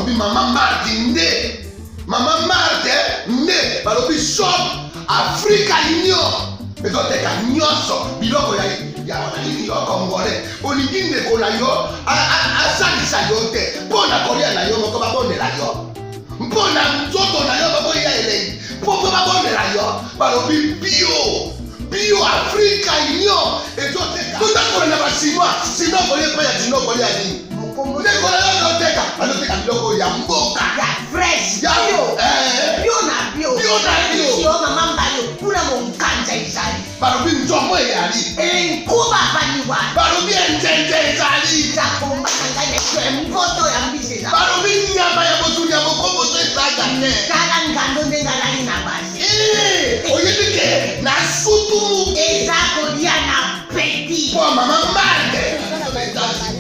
balobi Maman Marthe nde. Maman Marthe nde. Balobi shop Africa Union. Ezoteka nyonso biloko ya wananini yo Congolais. Olingi ndeko na yo asalisa yo te. Mpona kolia na yo moko babondela yo. Mpona nzoto na yo baboya elengi. Mpo babondela yo. Balobi bio Africa Union. Ezoteka. Tutakola na basinois. Sino kolia pa ya sino kolia nini. Ndeko na yo ezoteka. Azoteka biloko ya mboka. Ya fresh. Ya bio na bio. Bio na bio. Sio mama mbayo kuna monkanja izali. Balobi nzomo eyali. Enkuba baliwa. Balobi enjenje ezali. Zakomba kanganya kwe mpoto ya mbise za. Balobi nyama ya botu ya bokombo to ezaga ne. Kala ngando ndengalani na basi. Oyebike na sutu. Ezako dia na peti. Po Maman Marthe.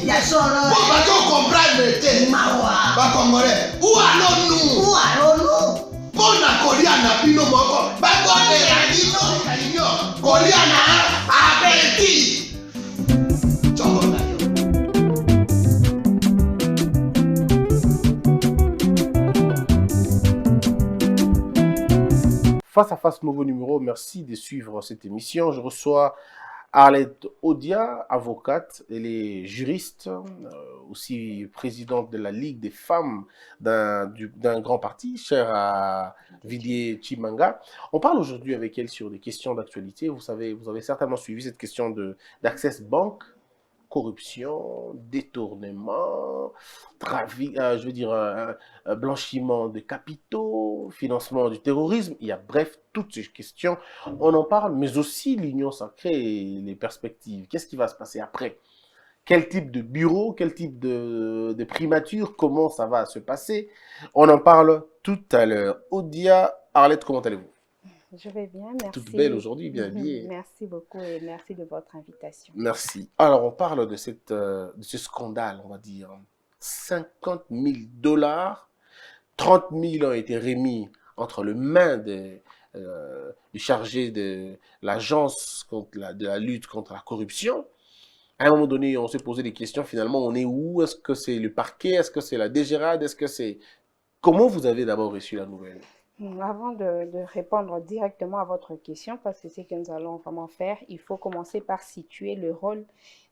Ya soro. Po bato comprendre te. Mawa. Ba Congolais. Où allons-nous? Où allons-nous? Pona kolia na bino moko. Ba kondela bino kalinyo. Kolia na apeti. Chongo na yo. Face à face, nouveau numéro. Merci de suivre cette émission. Je reçois Arlette Odia, avocate. Elle est juriste, aussi présidente de la Ligue des femmes d'un grand parti, cher à Villiers Chimanga. On parle aujourd'hui avec elle sur des questions d'actualité. Vous savez, vous avez certainement suivi cette question d'Access Bank, corruption, détournement, trafic, blanchiment de capitaux, financement du terrorisme. Il y a bref toutes ces questions. On en parle, mais aussi l'union sacrée et les perspectives. Qu'est-ce qui va se passer après? Quel type de bureau, quel type de primature, comment ça va se passer? On en parle tout à l'heure. Odia, Arlette, comment allez-vous? Je vais bien, merci. Toute belle aujourd'hui, bien habillée. Merci beaucoup et merci de votre invitation. Merci. Alors, on parle de ce scandale, on va dire. 50 000 $, 30 000 ont été remis entre les mains du chargé de l'agence de la lutte contre la corruption. À un moment donné, on s'est posé des questions. Finalement, on est où? Est-ce que c'est le parquet? Est-ce que c'est la DGRAD? Est-ce que c'est... Comment vous avez d'abord reçu la nouvelle? Avant de répondre directement à votre question, parce que c'est ce que nous allons vraiment faire, il faut commencer par situer le rôle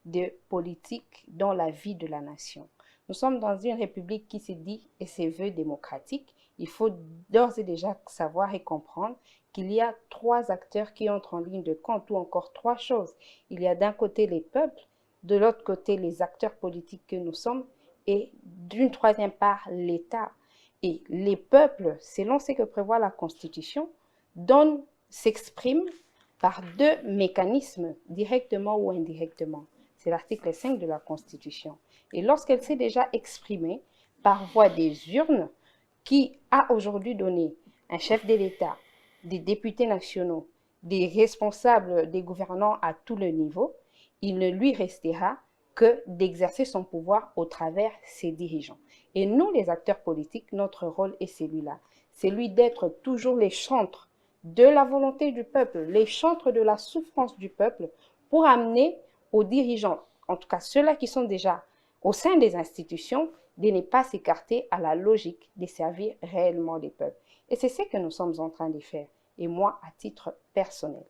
de politique dans la vie de la nation. Nous sommes dans une république qui se dit et se veut démocratique. Il faut d'ores et déjà savoir et comprendre qu'il y a 3 acteurs qui entrent en ligne de compte, ou encore 3 choses. Il y a d'un côté les peuples, de l'autre côté les acteurs politiques que nous sommes, et d'une troisième part l'État. Et les peuples, selon ce que prévoit la Constitution, s'expriment par 2 mécanismes, directement ou indirectement. C'est l'article 5 de la Constitution. Et lorsqu'elle s'est déjà exprimée par voie des urnes, qui a aujourd'hui donné un chef de l'État, des députés nationaux, des responsables, des gouvernants à tous les niveaux, il ne lui restera que d'exercer son pouvoir au travers ses dirigeants. Et nous, les acteurs politiques, notre rôle est celui-là. Celui d'être toujours les chantres de la volonté du peuple, les chantres de la souffrance du peuple, pour amener aux dirigeants, en tout cas ceux-là qui sont déjà au sein des institutions, de ne pas s'écarter à la logique de servir réellement les peuples. Et c'est ce que nous sommes en train de faire. Et moi, à titre personnel.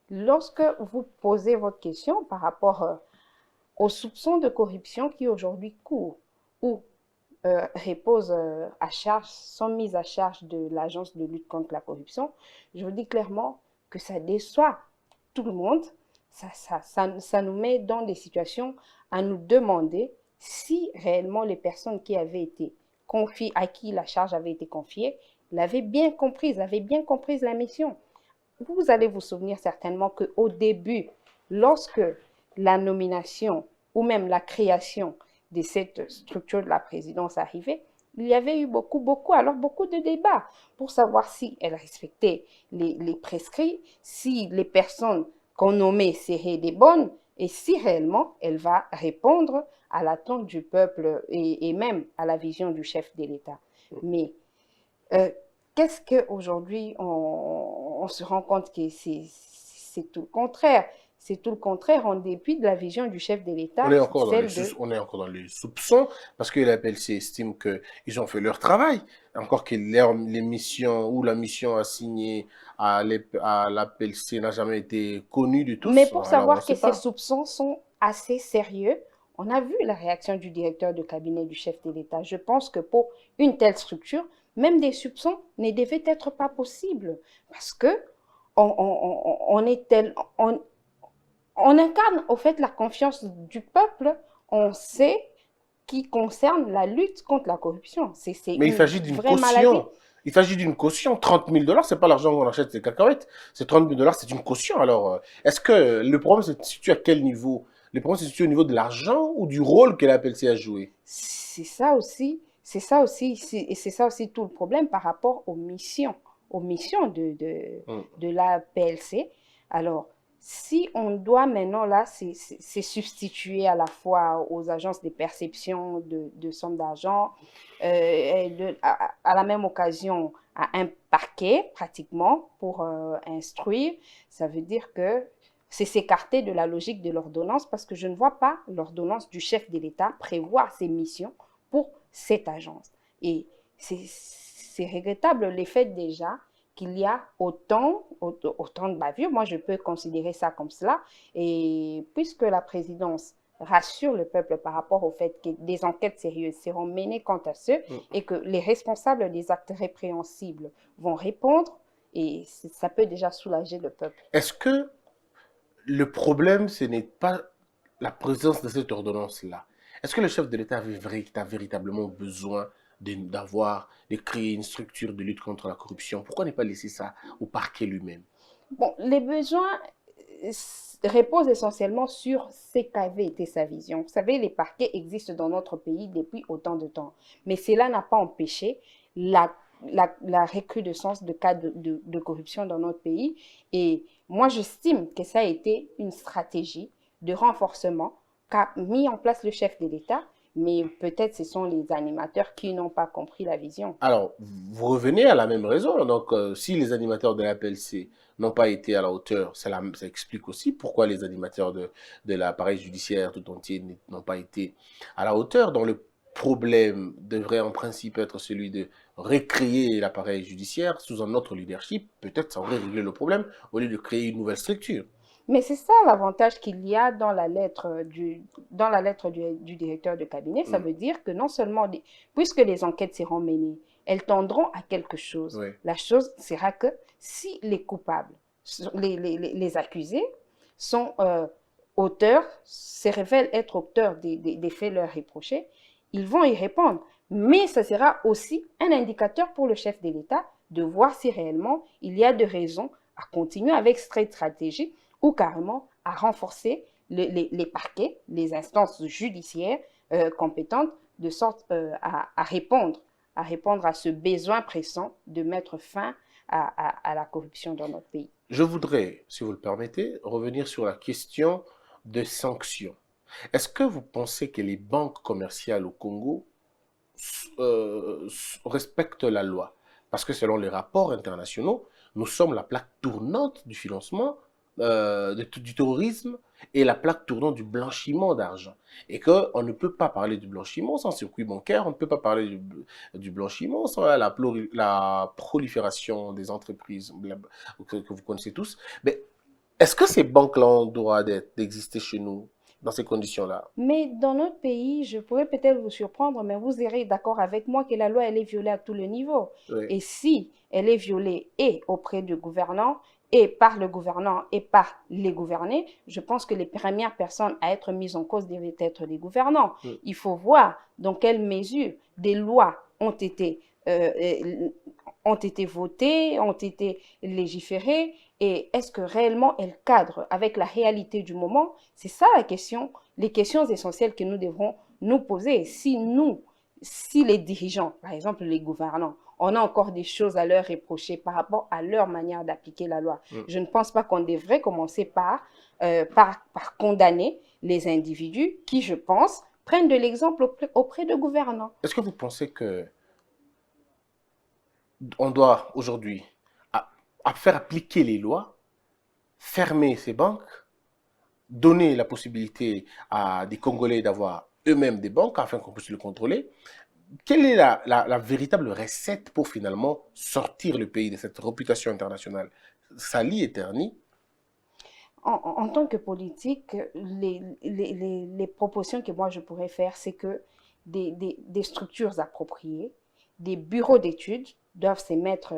Lorsque vous posez votre question par rapport aux soupçons de corruption qui aujourd'hui courent ou reposent à charge, sont mises à charge de l'agence de lutte contre la corruption, je vous dis clairement que ça déçoit tout le monde. Ça nous met dans des situations à nous demander si réellement les personnes qui avaient été confiées, à qui la charge avait été confiée, l'avaient bien comprise la mission. Vous allez vous souvenir certainement qu'au début, lorsque la nomination ou même la création de cette structure de la présidence arrivait, il y avait eu beaucoup de débats pour savoir si elle respectait les prescrits, si les personnes qu'on nommait seraient des bonnes et si réellement elle va répondre à l'attente du peuple et même à la vision du chef de l'État. Mais qu'est-ce qu'aujourd'hui on se rend compte que c'est tout le contraire. c'est tout le contraire, en dépit de la vision du chef de l'État, On est encore dans celle les, de... on est encore dans les soupçons, parce que la PLC estime qu'ils ont fait leur travail, encore que les missions ou la mission assignée à la PLC n'a jamais été connue de tous. Mais pour Alors, on savoir ne que sait ces pas. soupçons sont assez sérieux, on a vu la réaction du directeur de cabinet du chef de l'État. Je pense que pour une telle structure, même des soupçons ne devaient être pas possibles, parce que on est on incarne au fait la confiance du peuple, on sait qui concerne la lutte contre la corruption. C'est Mais il une s'agit d'une vraie maladie. caution. Il s'agit d'une caution. 30 000 dollars, c'est pas l'argent qu'on achète des cacahuètes. C'est 30 000 dollars, c'est une caution. Alors, est-ce que le problème se situe à quel niveau? Le problème se situe au niveau de l'argent ou du rôle que la PLC a joué? C'est ça aussi, c'est ça aussi, et c'est ça aussi tout le problème par rapport aux missions de la PLC. Alors, si on doit maintenant là, c'est substituer à la fois aux agences de perception de sommes d'argent, à la même occasion à un parquet pratiquement pour instruire, ça veut dire que c'est s'écarter de la logique de l'ordonnance parce que je ne vois pas l'ordonnance du chef de l'État prévoir ses missions pour cette agence. Et c'est regrettable l'effet déjà qu'il y a autant de bavures. Moi, je peux considérer ça comme cela. Et puisque la présidence rassure le peuple par rapport au fait que des enquêtes sérieuses seront menées quant à ceux et que les responsables des actes répréhensibles vont répondre, et ça peut déjà soulager le peuple. Est-ce que le problème, ce n'est pas la présence de cette ordonnance-là? Est-ce que le chef de l'État a véritablement besoin de créer une structure de lutte contre la corruption? Pourquoi ne pas laisser ça au parquet lui-même? Bon, les besoins reposent essentiellement sur ce qu'avait été sa vision. Vous savez, les parquets existent dans notre pays depuis autant de temps. Mais cela n'a pas empêché la recrudescence de cas de corruption dans notre pays. Et moi, j'estime que ça a été une stratégie de renforcement qu'a mis en place le chef de l'État. Mais peut-être ce sont les animateurs qui n'ont pas compris la vision. Alors, vous revenez à la même raison. Donc, si les animateurs de la PLC n'ont pas été à la hauteur, ça explique aussi pourquoi les animateurs de l'appareil judiciaire tout entier n'ont pas été à la hauteur. Donc, le problème devrait en principe être celui de recréer l'appareil judiciaire sous un autre leadership. Peut-être ça aurait réglé le problème au lieu de créer une nouvelle structure. Mais c'est ça l'avantage qu'il y a dans la lettre du directeur de cabinet. Ça veut dire que non seulement, puisque les enquêtes seront menées, elles tendront à quelque chose. Oui. La chose sera que si les coupables, les accusés, sont auteurs, se révèlent être auteurs des faits leur reprochés, ils vont y répondre. Mais ça sera aussi un indicateur pour le chef de l'État de voir si réellement il y a de raisons à continuer avec cette stratégie ou carrément à renforcer les parquets, les instances judiciaires compétentes, de sorte à répondre à ce besoin pressant de mettre fin à la corruption dans notre pays. Je voudrais, si vous le permettez, revenir sur la question des sanctions. Est-ce que vous pensez que les banques commerciales au Congo respectent la loi? Parce que selon les rapports internationaux, nous sommes la plaque tournante du financement du terrorisme et la plaque tournante du blanchiment d'argent. Et qu'on ne peut pas parler du blanchiment sans circuit bancaire, on ne peut pas parler du blanchiment sans la prolifération des entreprises que vous connaissez tous. Mais est-ce que ces banques-là ont le droit d'exister chez nous dans ces conditions-là? Mais dans notre pays, je pourrais peut-être vous surprendre, mais vous serez d'accord avec moi que la loi, elle est violée à tous les niveaux. Oui. Et si elle est violée et auprès du gouvernant, et par le gouvernant et par les gouvernés, je pense que les premières personnes à être mises en cause devaient être les gouvernants. Il faut voir dans quelle mesure des lois ont été votées, ont été légiférées, et est-ce que réellement elles cadrent avec la réalité du moment? C'est ça la question, les questions essentielles que nous devrons nous poser. Si les dirigeants, par exemple les gouvernants, on a encore des choses à leur reprocher par rapport à leur manière d'appliquer la loi. Je ne pense pas qu'on devrait commencer par condamner les individus qui, je pense, prennent de l'exemple auprès de gouvernants. Est-ce que vous pensez que on doit aujourd'hui à faire appliquer les lois, fermer ces banques donner la possibilité à des Congolais d'avoir eux-mêmes des banques afin qu'on puisse le contrôler. Quelle est la véritable recette pour finalement sortir le pays de cette réputation internationale salie et ternie? En tant que politique, les propositions que moi je pourrais faire, c'est que des structures appropriées, des bureaux d'études doivent être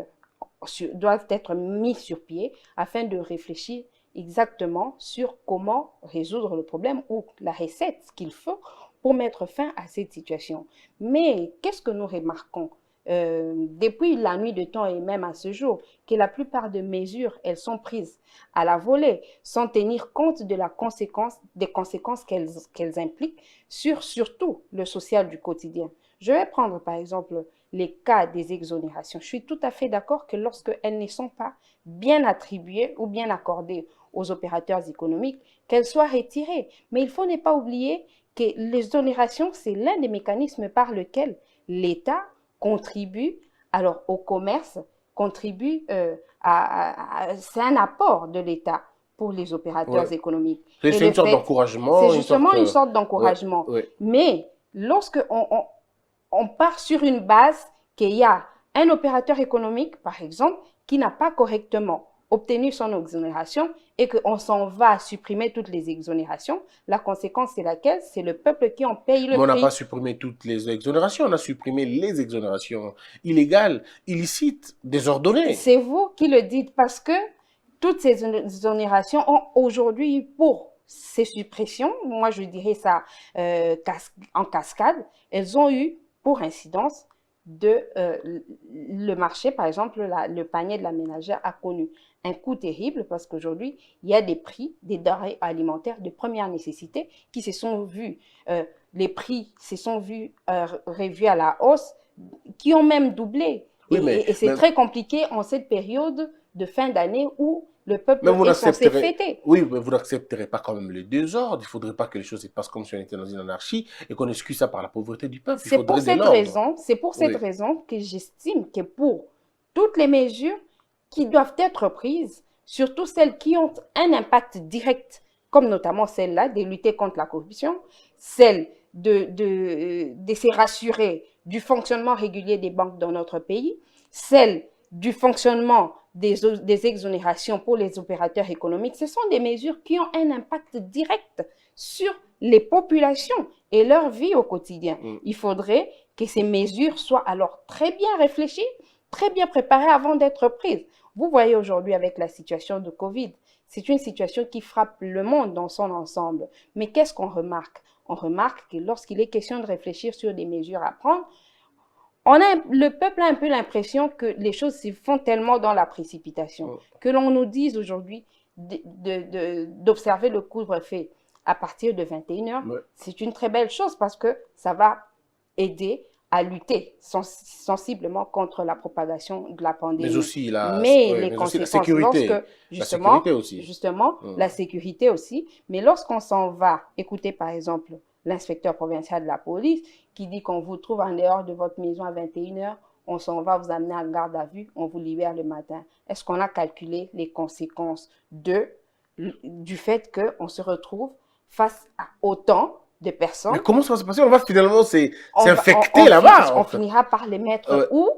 mis sur pied afin de réfléchir exactement sur comment résoudre le problème ou la recette qu'il faut pour mettre fin à cette situation. Mais qu'est-ce que nous remarquons depuis la nuit de temps et même à ce jour, que la plupart des mesures, elles sont prises à la volée, sans tenir compte de des conséquences qu'elles impliquent sur surtout le social du quotidien. Je vais prendre par exemple les cas des exonérations. Je suis tout à fait d'accord que lorsqu'elles ne sont pas bien attribuées ou bien accordées aux opérateurs économiques, qu'elles soient retirées. Mais il faut ne pas oublier que l'exonération, c'est l'un des mécanismes par lequel l'État contribue alors au commerce, contribue c'est un apport de l'État pour les opérateurs économiques. C'est une sorte d'encouragement. C'est justement une sorte d'encouragement. Mais lorsque on part sur une base qu'il y a un opérateur économique, par exemple, qui n'a pas correctement obtenu son exonération et qu'on s'en va supprimer toutes les exonérations, la conséquence c'est laquelle? C'est le peuple qui en paye le prix. On n'a pas supprimé toutes les exonérations, on a supprimé les exonérations illégales, illicites, désordonnées. C'est vous qui le dites parce que toutes ces exonérations ont aujourd'hui pour ces suppressions, moi je dirais ça en cascade, elles ont eu pour incidence le marché, par exemple, le panier de la ménagère a connu un coût terrible parce qu'aujourd'hui, il y a des prix des denrées alimentaires de première nécessité qui se sont vus, les prix se sont vus revus à la hausse, qui ont même doublé. Oui, et c'est très compliqué en cette période de fin d'année où le peuple est censé fêter. Oui, mais vous n'accepterez pas quand même le désordre. Il ne faudrait pas que les choses se passent comme si on était dans une anarchie et qu'on excuse ça par la pauvreté du peuple. C'est pour cette raison que j'estime que pour toutes les mesures qui doivent être prises, surtout celles qui ont un impact direct, comme notamment celle-là, de lutter contre la corruption, celle de se rassurer du fonctionnement régulier des banques dans notre pays, celle du fonctionnement des exonérations pour les opérateurs économiques, ce sont des mesures qui ont un impact direct sur les populations et leur vie au quotidien. Il faudrait que ces mesures soient alors très bien réfléchies, très bien préparées avant d'être prises. Vous voyez aujourd'hui avec la situation de Covid, c'est une situation qui frappe le monde dans son ensemble. Mais qu'est-ce qu'on remarque? On remarque que lorsqu'il est question de réfléchir sur des mesures à prendre, le peuple a un peu l'impression que les choses se font tellement dans la précipitation. Que l'on nous dise aujourd'hui d'observer le couvre-feu à partir de 21h, c'est une très belle chose parce que ça va aider à lutter sensiblement contre la propagation de la pandémie. Mais aussi les conséquences, la sécurité. La sécurité aussi. Mais lorsqu'on s'en va, écoutez par exemple l'inspecteur provincial de la police qui dit qu'on vous trouve en dehors de votre maison à 21h, on s'en va vous amener en garde à vue, on vous libère le matin. Est-ce qu'on a calculé les conséquences du fait qu'on se retrouve face à autant de personnes? Mais comment ça va se passer? On va finalement s'infecter là-bas. On finira par les mettre où?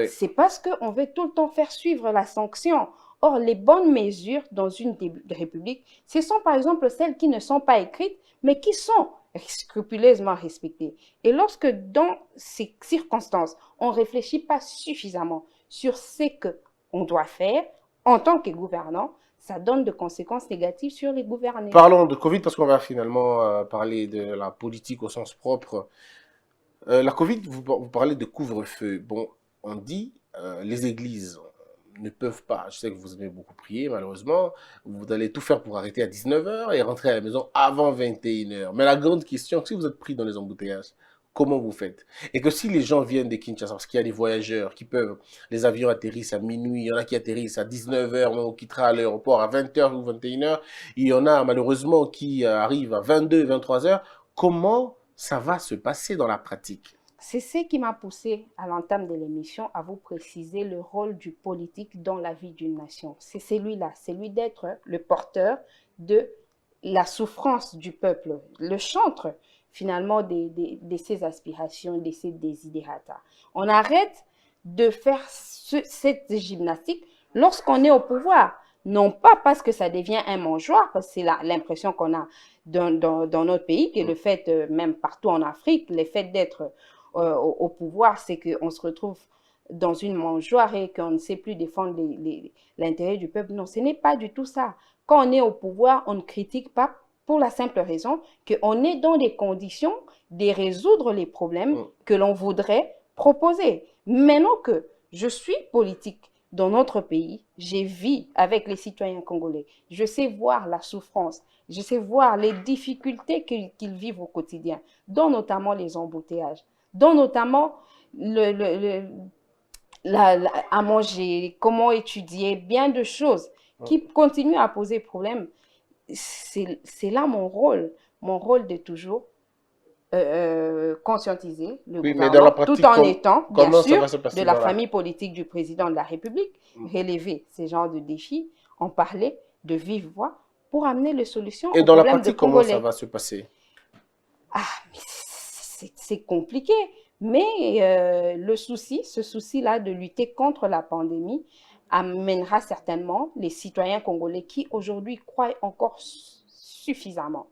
C'est parce qu'on veut tout le temps faire suivre la sanction. Or, les bonnes mesures dans une république, ce sont par exemple celles qui ne sont pas écrites, mais qui sont scrupuleusement respectées. Et lorsque dans ces circonstances, on ne réfléchit pas suffisamment sur ce qu'on doit faire en tant que gouvernant, ça donne des conséquences négatives sur les gouvernés. Parlons de Covid parce qu'on va finalement parler de la politique au sens propre. La Covid, vous parlez de couvre-feu. Bon, on dit les églises ne peuvent pas. Je sais que vous avez beaucoup prié, malheureusement. Vous allez tout faire pour arrêter à 19h et rentrer à la maison avant 21h. Mais la grande question, si vous êtes pris dans les embouteillages, comment vous faites? Et que si les gens viennent de Kinshasa, parce qu'il y a des voyageurs qui peuvent, les avions atterrissent à minuit, il y en a qui atterrissent à 19h, on quittera à l'aéroport à 20h ou 21h, il y en a malheureusement qui arrivent à 22, 23h, comment ça va se passer dans la pratique? C'est ce qui m'a poussé à l'entame de l'émission à vous préciser le rôle du politique dans la vie d'une nation. C'est celui-là, celui d'être le porteur de la souffrance du peuple, le chantre finalement de ses aspirations, de ses desiderata. On arrête de faire cette gymnastique lorsqu'on est au pouvoir. Non pas parce que ça devient un mangeoire, parce que c'est l'impression qu'on a dans notre pays, que le fait, même partout en Afrique, le fait d'être au pouvoir, c'est qu'on se retrouve dans une mangeoire et qu'on ne sait plus défendre l'intérêt du peuple. Non, ce n'est pas du tout ça. Quand on est au pouvoir, on ne critique pas pour la simple raison qu'on est dans des conditions de résoudre les problèmes que l'on voudrait proposer. Maintenant que je suis politique dans notre pays, je vis avec les citoyens congolais, je sais voir la souffrance, je sais voir les difficultés qu'ils vivent au quotidien, dont notamment les embouteillages, dont notamment à manger, comment étudier, bien de choses qui continuent à poser problème. C'est là mon rôle de toujours conscientiser le gouvernement, tout en étant, bien sûr, de la famille politique du président de la République, relever ces genres de défis, en parler de vive voix pour amener les solutions aux problèmes de Congolais. Et dans la pratique, comment ça va se passer? C'est compliqué, mais ce souci-là de lutter contre la pandémie amènera certainement les citoyens congolais qui aujourd'hui croient encore suffisamment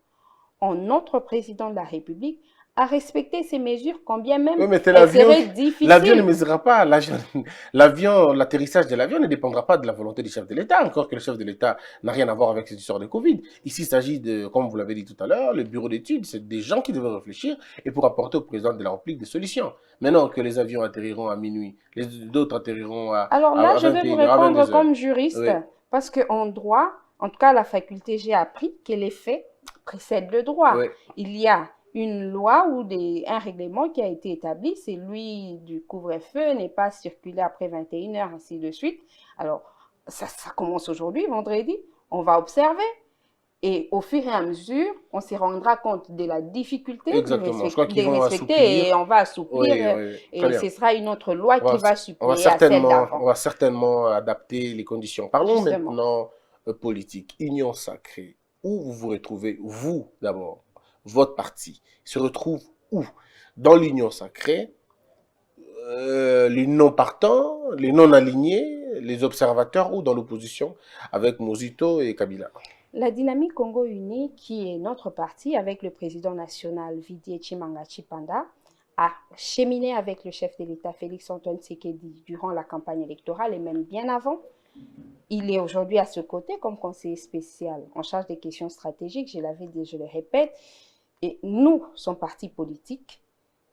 en notre président de la République à respecter ces mesures, quand bien même elles seraient difficiles. L'avion ne mesurera pas. L'atterrissage de l'avion ne dépendra pas de la volonté du chef de l'État, encore que le chef de l'État n'a rien à voir avec cette histoire de Covid. Ici, il s'agit de, comme vous l'avez dit tout à l'heure, le bureau d'études, c'est des gens qui devraient réfléchir et pour apporter au président de la République des solutions. Maintenant que les avions atterriront à minuit, d'autres atterriront à Alors là, je vais vous répondre comme juriste, parce qu'en droit, en tout cas à la faculté, j'ai appris que les faits précèdent le droit. Il y a une loi ou un règlement qui a été établi, c'est lui du couvre-feu, n'est pas circulé après 21h, ainsi de suite. Alors, ça commence aujourd'hui, vendredi, on va observer. Et au fur et à mesure, on se rendra compte de la difficulté de respecter et on va assouplir. Et ce sera une autre loi qui va suppléer à celle d'avant. On va certainement adapter les conditions. Parlons maintenant politique. Union sacrée. Où vous vous retrouvez, vous d'abord, votre parti se retrouve où? Dans l'union sacrée, les non-partants, les non-alignés, les observateurs ou dans l'opposition avec Mozito et Kabila? La dynamique Congo Uni, qui est notre parti avec le président national Didier Tshimanga Tshipanda, a cheminé avec le chef de l'État Félix-Antoine Tshisekedi durant la campagne électorale et même bien avant. Il est aujourd'hui à ce côté comme conseiller spécial en charge des questions stratégiques, je l'avais dit, je le répète. Et nous, son parti politique,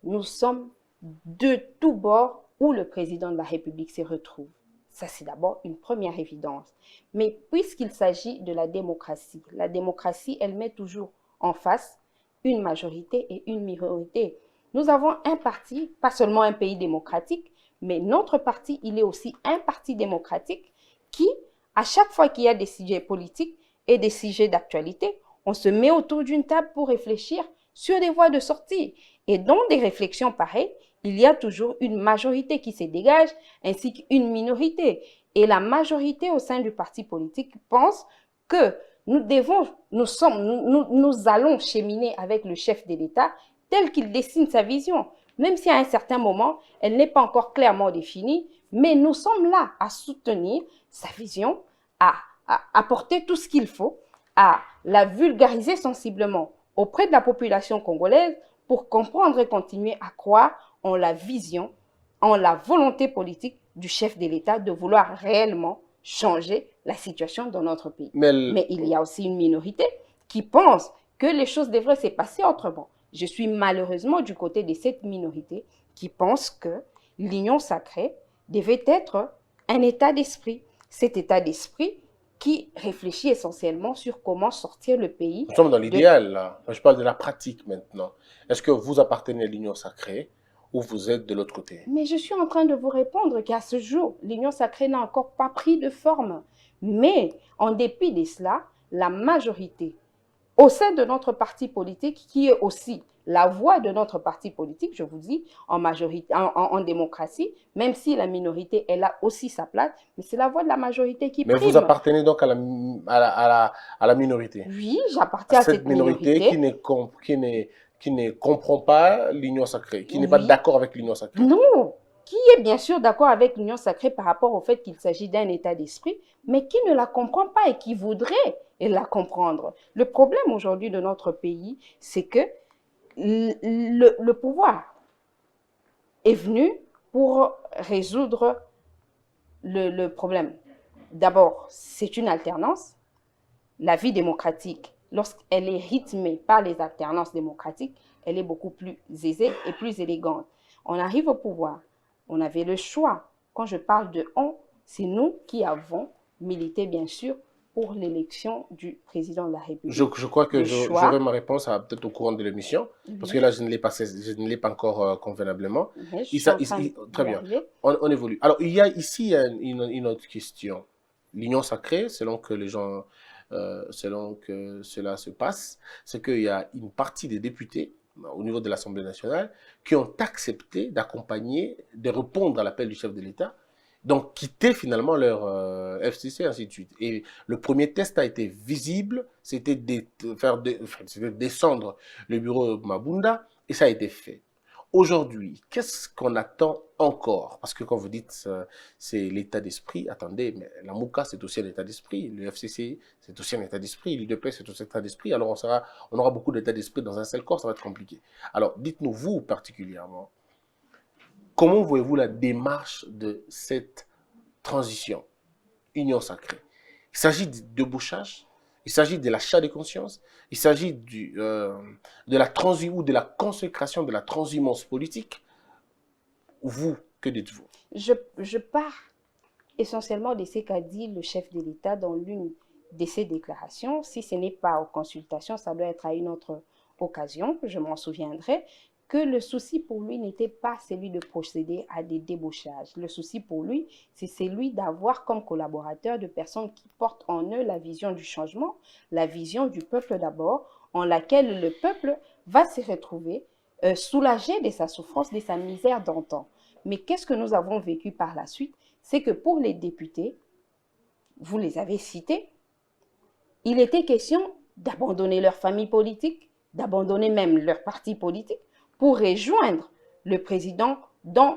nous sommes de tous bords où le président de la République se retrouve. Ça, c'est d'abord une première évidence. Mais puisqu'il s'agit de la démocratie, elle met toujours en face une majorité et une minorité. Nous avons un parti, pas seulement un pays démocratique, mais notre parti, il est aussi un parti démocratique qui, à chaque fois qu'il y a des sujets politiques et des sujets d'actualité, on se met autour d'une table pour réfléchir sur des voies de sortie. Et dans des réflexions pareilles, il y a toujours une majorité qui se dégage ainsi qu'une minorité. Et la majorité au sein du parti politique pense que nous allons cheminer avec le chef de l'État tel qu'il dessine sa vision. Même si à un certain moment, elle n'est pas encore clairement définie, mais nous sommes là à soutenir sa vision, à apporter tout ce qu'il faut, à la vulgariser sensiblement auprès de la population congolaise pour comprendre et continuer à croire en la vision, en la volonté politique du chef de l'État de vouloir réellement changer la situation dans notre pays. Mais il y a aussi une minorité qui pense que les choses devraient se passer autrement. Je suis malheureusement du côté de cette minorité qui pense que l'union sacrée devait être un état d'esprit. Cet état d'esprit qui réfléchit essentiellement sur comment sortir le pays. Nous sommes dans l'idéal, là. Je parle de la pratique maintenant. Est-ce que vous appartenez à l'union sacrée ou vous êtes de l'autre côté? Mais je suis en train de vous répondre qu'à ce jour, l'union sacrée n'a encore pas pris de forme. Mais en dépit de cela, la majorité au sein de notre parti politique, qui est aussi la voix de notre parti politique, je vous dis, en majorité, en démocratie, même si la minorité, elle a aussi sa place, mais c'est la voix de la majorité qui Mais prime. vous appartenez donc à la minorité. Oui, j'appartiens à cette minorité qui ne comprend pas l'union sacrée, qui n'est pas d'accord avec l'union sacrée. Non, qui est bien sûr d'accord avec l'union sacrée par rapport au fait qu'il s'agit d'un état d'esprit, mais qui ne la comprend pas et qui voudrait la comprendre. Le problème aujourd'hui de notre pays, c'est que le pouvoir est venu pour résoudre le problème. D'abord, c'est une alternance. La vie démocratique, lorsqu'elle est rythmée par les alternances démocratiques, elle est beaucoup plus aisée et plus élégante. On arrive au pouvoir, on avait le choix. Quand je parle de on, c'est nous qui avons milité, bien sûr, pour l'élection du président de la République. Je crois que j'aurai ma réponse peut-être au courant de l'émission, parce que là, je ne l'ai pas encore convenablement. Très bien, on évolue. Alors, il y a ici une autre question. L'union sacrée, selon que les gens, selon que cela se passe, c'est qu'il y a une partie des députés au niveau de l'Assemblée nationale qui ont accepté d'accompagner, de répondre à l'appel du chef de l'État, donc quitter finalement leur FCC, ainsi de suite. Et le premier test a été visible, c'était de descendre le bureau de Mabunda, et ça a été fait. Aujourd'hui, qu'est-ce qu'on attend encore? Parce que quand vous dites c'est l'état d'esprit, attendez, mais la MOUCA c'est aussi un état d'esprit, le FCC c'est aussi un état d'esprit, l'UDP c'est aussi un état d'esprit, alors on aura beaucoup d'états d'esprit dans un seul corps, ça va être compliqué. Alors dites-nous, vous particulièrement, comment voyez-vous la démarche de cette transition, union sacrée? Il s'agit de débauchage, il s'agit de l'achat de conscience, il s'agit de la consécration de la transhumance politique. Vous, que dites-vous? Je pars essentiellement de ce qu'a dit le chef de l'État dans l'une de ses déclarations. Si ce n'est pas aux consultations, ça doit être à une autre occasion, je m'en souviendrai, que le souci pour lui n'était pas celui de procéder à des débauchages. Le souci pour lui, c'est celui d'avoir comme collaborateurs de personnes qui portent en eux la vision du changement, la vision du peuple d'abord, en laquelle le peuple va se retrouver soulagé de sa souffrance, de sa misère d'antan. Mais qu'est-ce que nous avons vécu par la suite? C'est que pour les députés, vous les avez cités, il était question d'abandonner leur famille politique, d'abandonner même leur parti politique, pour rejoindre le président dans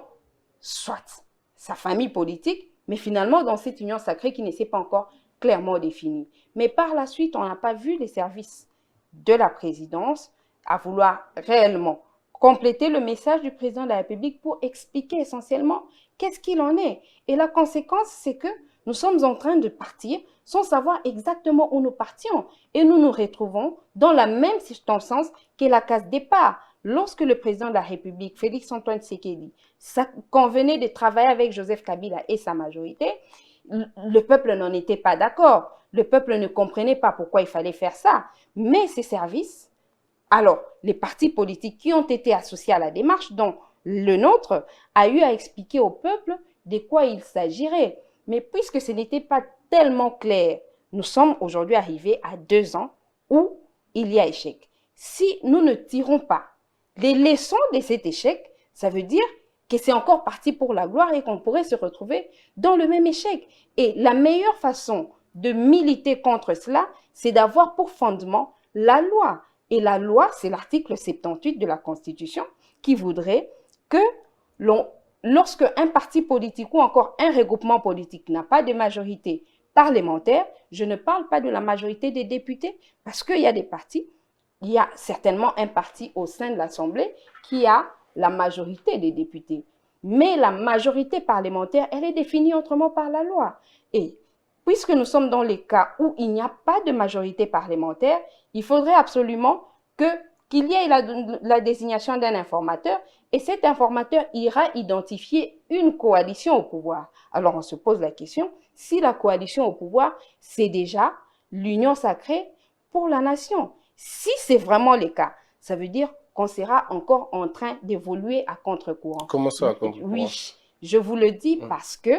soit sa famille politique, mais finalement dans cette union sacrée qui ne s'est pas encore clairement définie. Mais par la suite, on n'a pas vu les services de la présidence à vouloir réellement compléter le message du président de la République pour expliquer essentiellement qu'est-ce qu'il en est. Et la conséquence, c'est que nous sommes en train de partir sans savoir exactement où nous partions. Et nous nous retrouvons dans la même circonstance que la case départ. Lorsque le président de la République, Félix-Antoine Tshisekedi, convenait de travailler avec Joseph Kabila et sa majorité, le peuple n'en était pas d'accord. Le peuple ne comprenait pas pourquoi il fallait faire ça. Mais ces services, alors les partis politiques qui ont été associés à la démarche, dont le nôtre, a eu à expliquer au peuple de quoi il s'agirait. Mais puisque ce n'était pas tellement clair, nous sommes aujourd'hui arrivés à 2 ans où il y a échec. Si nous ne tirons pas les leçons de cet échec, ça veut dire que c'est encore parti pour la gloire et qu'on pourrait se retrouver dans le même échec. Et la meilleure façon de militer contre cela, c'est d'avoir pour fondement la loi. Et la loi, c'est l'article 78 de la Constitution qui voudrait que lorsque un parti politique ou encore un regroupement politique n'a pas de majorité parlementaire, je ne parle pas de la majorité des députés, parce qu'il y a des partis, il y a certainement un parti au sein de l'Assemblée qui a la majorité des députés. Mais la majorité parlementaire, elle est définie autrement par la loi. Et puisque nous sommes dans les cas où il n'y a pas de majorité parlementaire, il faudrait absolument qu'il y ait la désignation d'un informateur, et cet informateur ira identifier une coalition au pouvoir. Alors on se pose la question, si la coalition au pouvoir, c'est déjà l'union sacrée pour la nation. Si c'est vraiment le cas, ça veut dire qu'on sera encore en train d'évoluer à contre-courant. Comment ça, à contre-courant? Oui, je vous le dis parce que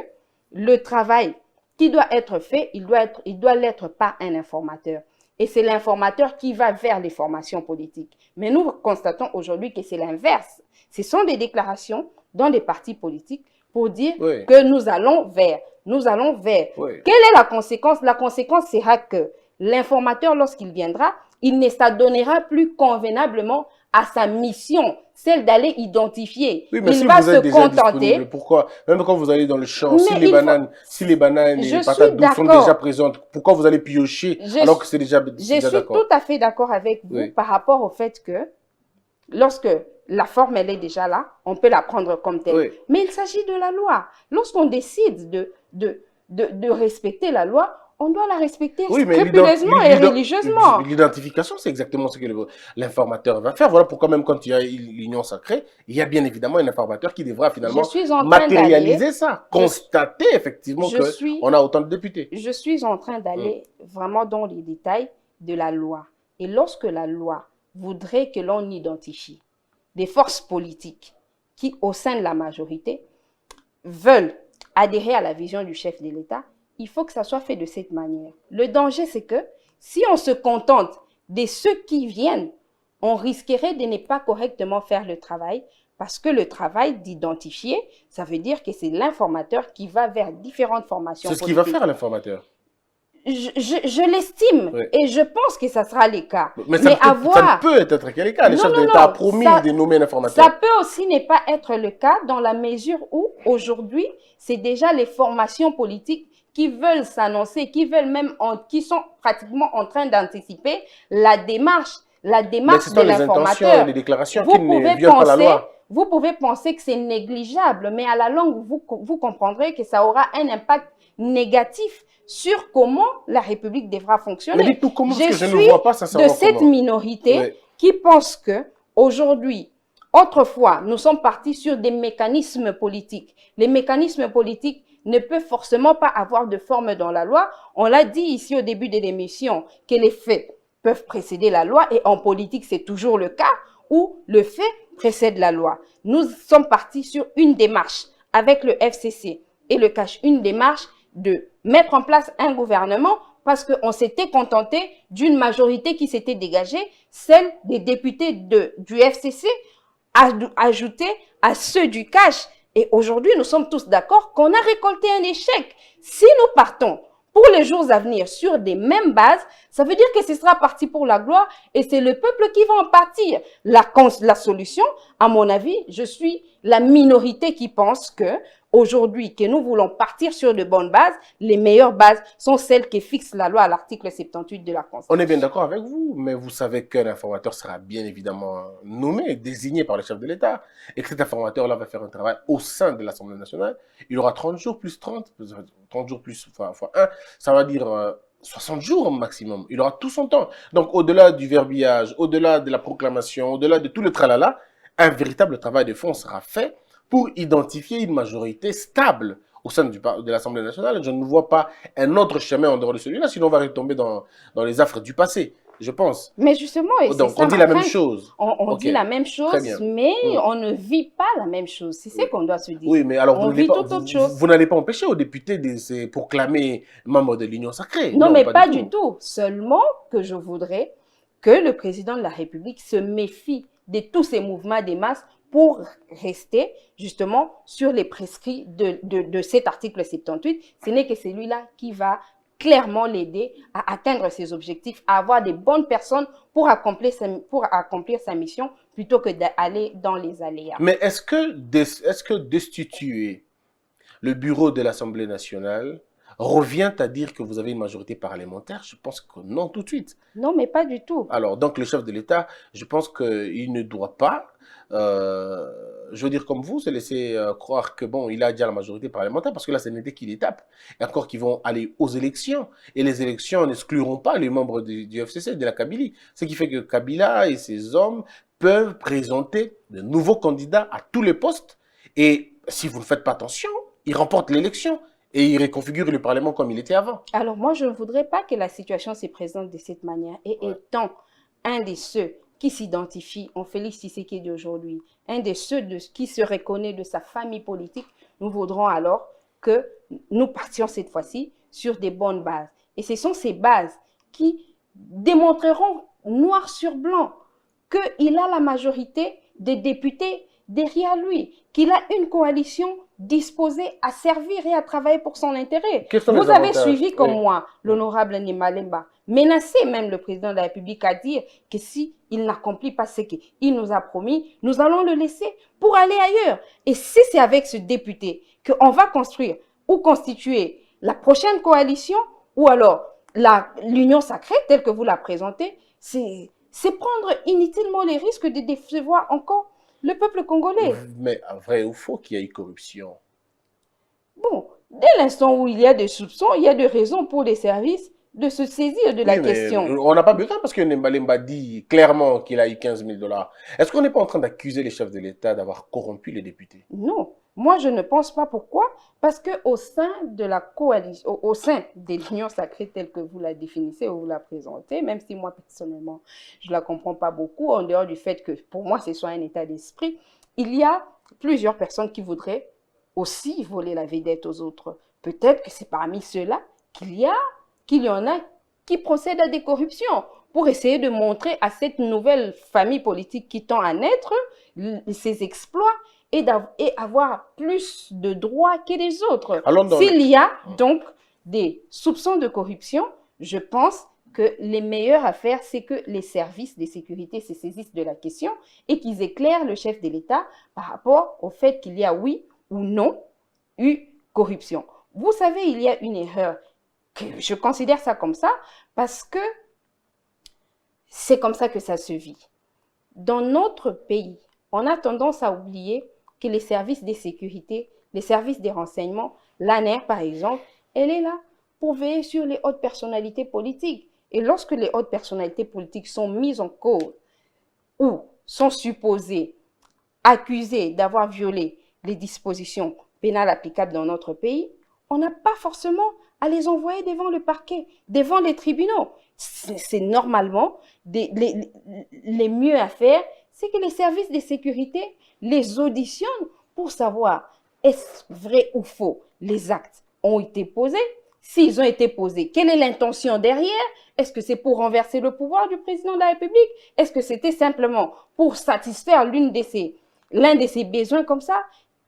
le travail qui doit être fait, il doit l'être par un informateur. et c'est l'informateur qui va vers les formations politiques. Mais nous constatons aujourd'hui que c'est l'inverse. Ce sont des déclarations dans des partis politiques pour dire que nous allons vers. Quelle est la conséquence? La conséquence sera que l'informateur, lorsqu'il viendra, il ne s'adonnera plus convenablement à sa mission, celle d'aller identifier. Oui, mais il si va vous êtes se déjà contenter. disponible, pourquoi? Même quand vous allez dans le champ, Mais si les bananes et les patates douces sont déjà présentes, pourquoi vous allez piocher alors que c'est déjà d'accord? Je suis tout à fait d'accord avec vous par rapport au fait que lorsque la forme elle est déjà là, on peut la prendre comme telle. Mais il s'agit de la loi. Lorsqu'on décide de respecter la loi, on doit la respecter scrupuleusement et religieusement. L'identification, c'est exactement ce que l'informateur va faire. Voilà pourquoi même quand il y a l'union sacrée, il y a bien évidemment un informateur qui devra finalement matérialiser ça, constater effectivement qu'on a autant de députés. Je suis en train d'aller vraiment dans les détails de la loi. Et lorsque la loi voudrait que l'on identifie des forces politiques qui, au sein de la majorité, veulent adhérer à la vision du chef de l'État, il faut que ça soit fait de cette manière. Le danger, c'est que si on se contente de ceux qui viennent, on risquerait de ne pas correctement faire le travail parce que le travail d'identifier, ça veut dire que c'est l'informateur qui va vers différentes formations politiques. C'est ce qu'il va faire, l'informateur. Je l'estime et je pense que ça sera le cas. Mais ça ne peut être quel cas. Le chef de l'État a promis de nommer un informateur. Ça peut aussi ne pas être le cas dans la mesure où aujourd'hui, c'est déjà les formations politiques qui veulent s'annoncer, qui sont pratiquement en train d'anticiper la démarche de l'informateur. Les déclarations qui ne violent pas la loi. Vous pouvez penser que c'est négligeable, mais à la longue, vous comprendrez que ça aura un impact négatif sur comment la République devra fonctionner. Mais dites-nous comment est-ce que je ne vois pas sincèrement de cette minorité qui pense que aujourd'hui, autrefois, nous sommes partis sur des mécanismes politiques. Les mécanismes politiques ne peuvent forcément pas avoir de forme dans la loi. On l'a dit ici au début de l'émission que les faits peuvent précéder la loi et en politique, c'est toujours le cas où le fait précède la loi. Nous sommes partis sur une démarche avec le FCC et le CACH, une démarche de mettre en place un gouvernement parce qu'on s'était contenté d'une majorité qui s'était dégagée, celle des députés du FCC, ajoutée à ceux du CACH. Et aujourd'hui, nous sommes tous d'accord qu'on a récolté un échec. Si nous partons pour les jours à venir sur des mêmes bases, ça veut dire que ce sera parti pour la gloire et c'est le peuple qui va en partir. La solution, à mon avis, je suis la minorité qui pense que aujourd'hui, que nous voulons partir sur de bonnes bases, les meilleures bases sont celles qui fixent la loi à l'article 78 de la Constitution. On est bien d'accord avec vous, mais vous savez qu'un informateur sera bien évidemment nommé, désigné par le chef de l'État, et que cet informateur-là va faire un travail au sein de l'Assemblée nationale. Il aura 30 jours plus 30 jours plus fois 1, ça va dire 60 jours au maximum. Il aura tout son temps. Donc, au-delà du verbiage, au-delà de la proclamation, au-delà de tout le tralala, un véritable travail de fond sera fait pour identifier une majorité stable au sein de l'Assemblée nationale. Je ne vois pas un autre chemin en dehors de celui-là, sinon on va retomber dans les affres du passé, je pense. Mais justement, donc on dit la même chose. On dit la même chose, mais on ne vit pas la même chose. C'est ce qu'on doit se dire. Oui, mais alors vous n'allez pas empêcher aux députés de se proclamer membres de l'Union sacrée. Non, mais pas du tout. Seulement que je voudrais que le président de la République se méfie de tous ces mouvements des masses pour rester justement sur les prescrits de cet article 78. Ce n'est que celui-là qui va clairement l'aider à atteindre ses objectifs, à avoir des bonnes personnes pour accomplir sa mission plutôt que d'aller dans les aléas. Mais est-ce que destituer le bureau de l'Assemblée nationale revient à dire que vous avez une majorité parlementaire? Je pense que non tout de suite. Non, mais pas du tout. Alors, donc le chef de l'État, je pense qu'il ne doit pas, je veux dire comme vous, se laisser croire que bon, il a déjà la majorité parlementaire, parce que là, ce n'était qu'une étape. Et encore qu'ils vont aller aux élections. Et les élections n'excluront pas les membres du FCC, de la Kabylie. Ce qui fait que Kabila et ses hommes peuvent présenter de nouveaux candidats à tous les postes. Et si vous ne faites pas attention, ils remportent l'élection. Et il reconfigure le Parlement comme il était avant. Alors moi, je ne voudrais pas que la situation se présente de cette manière. Et étant un de ceux qui s'identifie en Félix Tshisekedi d'aujourd'hui, un de ceux qui se reconnaît de sa famille politique, nous voudrons alors que nous partions cette fois-ci sur des bonnes bases. Et ce sont ces bases qui démontreront noir sur blanc qu'il a la majorité des députés derrière lui, qu'il a une coalition disposée à servir et à travailler pour son intérêt. Quels sont les Vous avez avantages? suivi comme Oui. moi l'honorable Nima Lemba, menacé même le président de la République à dire que si il n'accomplit pas ce qu'il nous a promis, nous allons le laisser pour aller ailleurs. Et si c'est avec ce député qu'on va construire ou constituer la prochaine coalition, ou alors l'union sacrée telle que vous la présentez, c'est prendre inutilement les risques de décevoir encore le peuple congolais. Mais vrai ou faux qu'il y ait corruption? Bon, dès l'instant où il y a des soupçons, il y a des raisons pour les services de se saisir de la Oui, mais question. on n'a pas besoin parce que Nembalemba dit clairement qu'il a eu 15 000 $. Est-ce qu'on n'est pas en train d'accuser les chefs de l'État d'avoir corrompu les députés? Non, moi je ne pense pas. Pourquoi? Parce qu'au sein de la coalition, au sein de l'union sacrée telle que vous la définissez ou vous la présentez, même si moi personnellement je ne la comprends pas beaucoup, en dehors du fait que pour moi ce soit un état d'esprit, il y a plusieurs personnes qui voudraient aussi voler la vedette aux autres. Peut-être que c'est parmi ceux-là qu'il y en a qui procèdent à des corruptions pour essayer de montrer à cette nouvelle famille politique qui tend à naître ses exploits et avoir plus de droits que les autres. S'il y a donc des soupçons de corruption, je pense que les meilleures à faire, c'est que les services de sécurité se saisissent de la question et qu'ils éclairent le chef de l'État par rapport au fait qu'il y a oui ou non eu corruption. Vous savez, il y a une erreur, que je considère ça comme ça, parce que c'est comme ça que ça se vit. Dans notre pays, on a tendance à oublier que les services de sécurité, les services des renseignements, l'ANER par exemple, elle est là pour veiller sur les hautes personnalités politiques. Et lorsque les hautes personnalités politiques sont mises en cause ou sont supposées, accusées d'avoir violé les dispositions pénales applicables dans notre pays, on n'a pas forcément à les envoyer devant le parquet, devant les tribunaux. C'est normalement les mieux à faire, c'est que les services de sécurité les auditionnent pour savoir est-ce vrai ou faux les actes ont été posés. S'ils ont été posés, quelle est l'intention derrière? Est-ce que c'est pour renverser le pouvoir du président de la République? Est-ce que c'était simplement pour satisfaire l'un de ses besoins comme ça?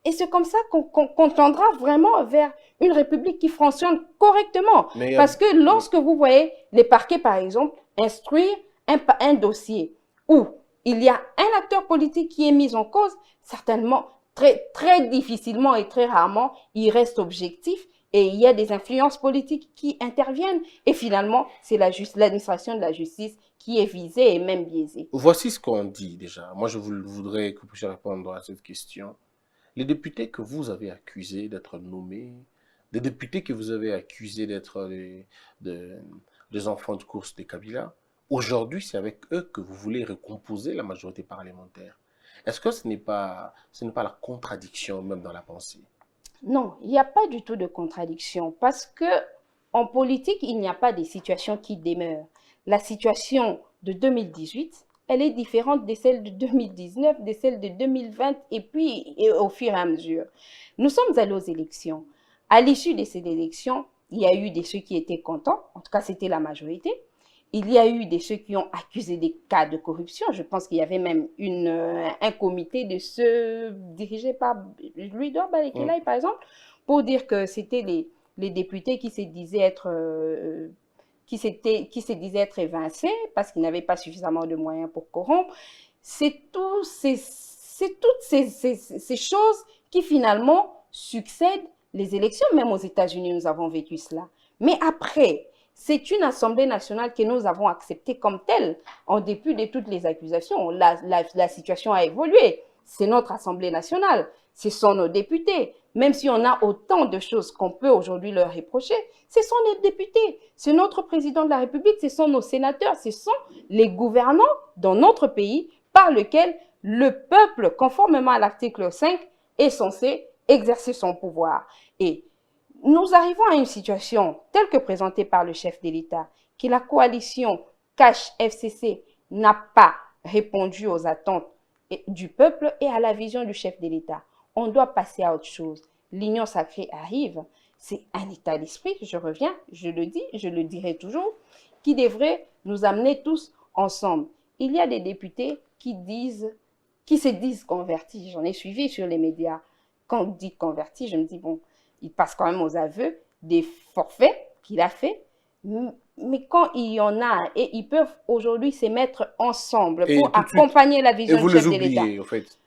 Et c'est comme ça qu'on tendra vraiment vers une République qui fonctionne correctement. Parce que lorsque vous voyez les parquets, par exemple, instruire un dossier où il y a un acteur politique qui est mis en cause, certainement, très difficilement et très rarement, il reste objectif et il y a des influences politiques qui interviennent. Et finalement, c'est l'administration de la justice qui est visée et même biaisée. Voici ce qu'on dit déjà. Moi, je voudrais que vous puissiez répondre à cette question. Les députés que vous avez accusés d'être nommés, des députés que vous avez accusés d'être des enfants de course de Kabila, aujourd'hui, c'est avec eux que vous voulez recomposer la majorité parlementaire. Est-ce que ce n'est pas la contradiction même dans la pensée? Non, il n'y a pas du tout de contradiction parce que en politique, il n'y a pas des situations qui demeurent. La situation de 2018, elle est différente de celle de 2019, de celle de 2020 et au fur et à mesure. Nous sommes allés aux élections. À l'issue de ces élections, il y a eu ceux qui étaient contents, en tout cas c'était la majorité. Il y a eu ceux qui ont accusé des cas de corruption. Je pense qu'il y avait même un comité de ceux dirigé par Louis-Edouard Balekilaï, par exemple, pour dire que c'était les députés qui se disaient être évincés parce qu'ils n'avaient pas suffisamment de moyens pour corrompre. C'est toutes ces choses qui finalement succèdent les élections. Même aux États-Unis, nous avons vécu cela. Mais après, c'est une Assemblée nationale que nous avons acceptée comme telle, en dépit de toutes les accusations. La situation a évolué. C'est notre Assemblée nationale. Ce sont nos députés. Même si on a autant de choses qu'on peut aujourd'hui leur reprocher, ce sont les députés. C'est notre président de la République, ce sont nos sénateurs, ce sont les gouvernants dans notre pays par lesquels le peuple, conformément à l'article 5, est censé exercer son pouvoir. Et nous arrivons à une situation telle que présentée par le chef de l'État, que la coalition Cash-FCC n'a pas répondu aux attentes du peuple et à la vision du chef de l'État. On doit passer à autre chose. L'union sacrée arrive. C'est un état d'esprit, je reviens, je le dis, je le dirai toujours, qui devrait nous amener tous ensemble. Il y a des députés qui se disent convertis. J'en ai suivi sur les médias. Quand on dit convertis, je me dis, bon, il passe quand même aux aveux des forfaits qu'il a fait. Mais quand il y en a, et ils peuvent aujourd'hui se mettre ensemble Et pour tout de suite, accompagner la Et vision vous du les chef de l'État. oubliez, en fait.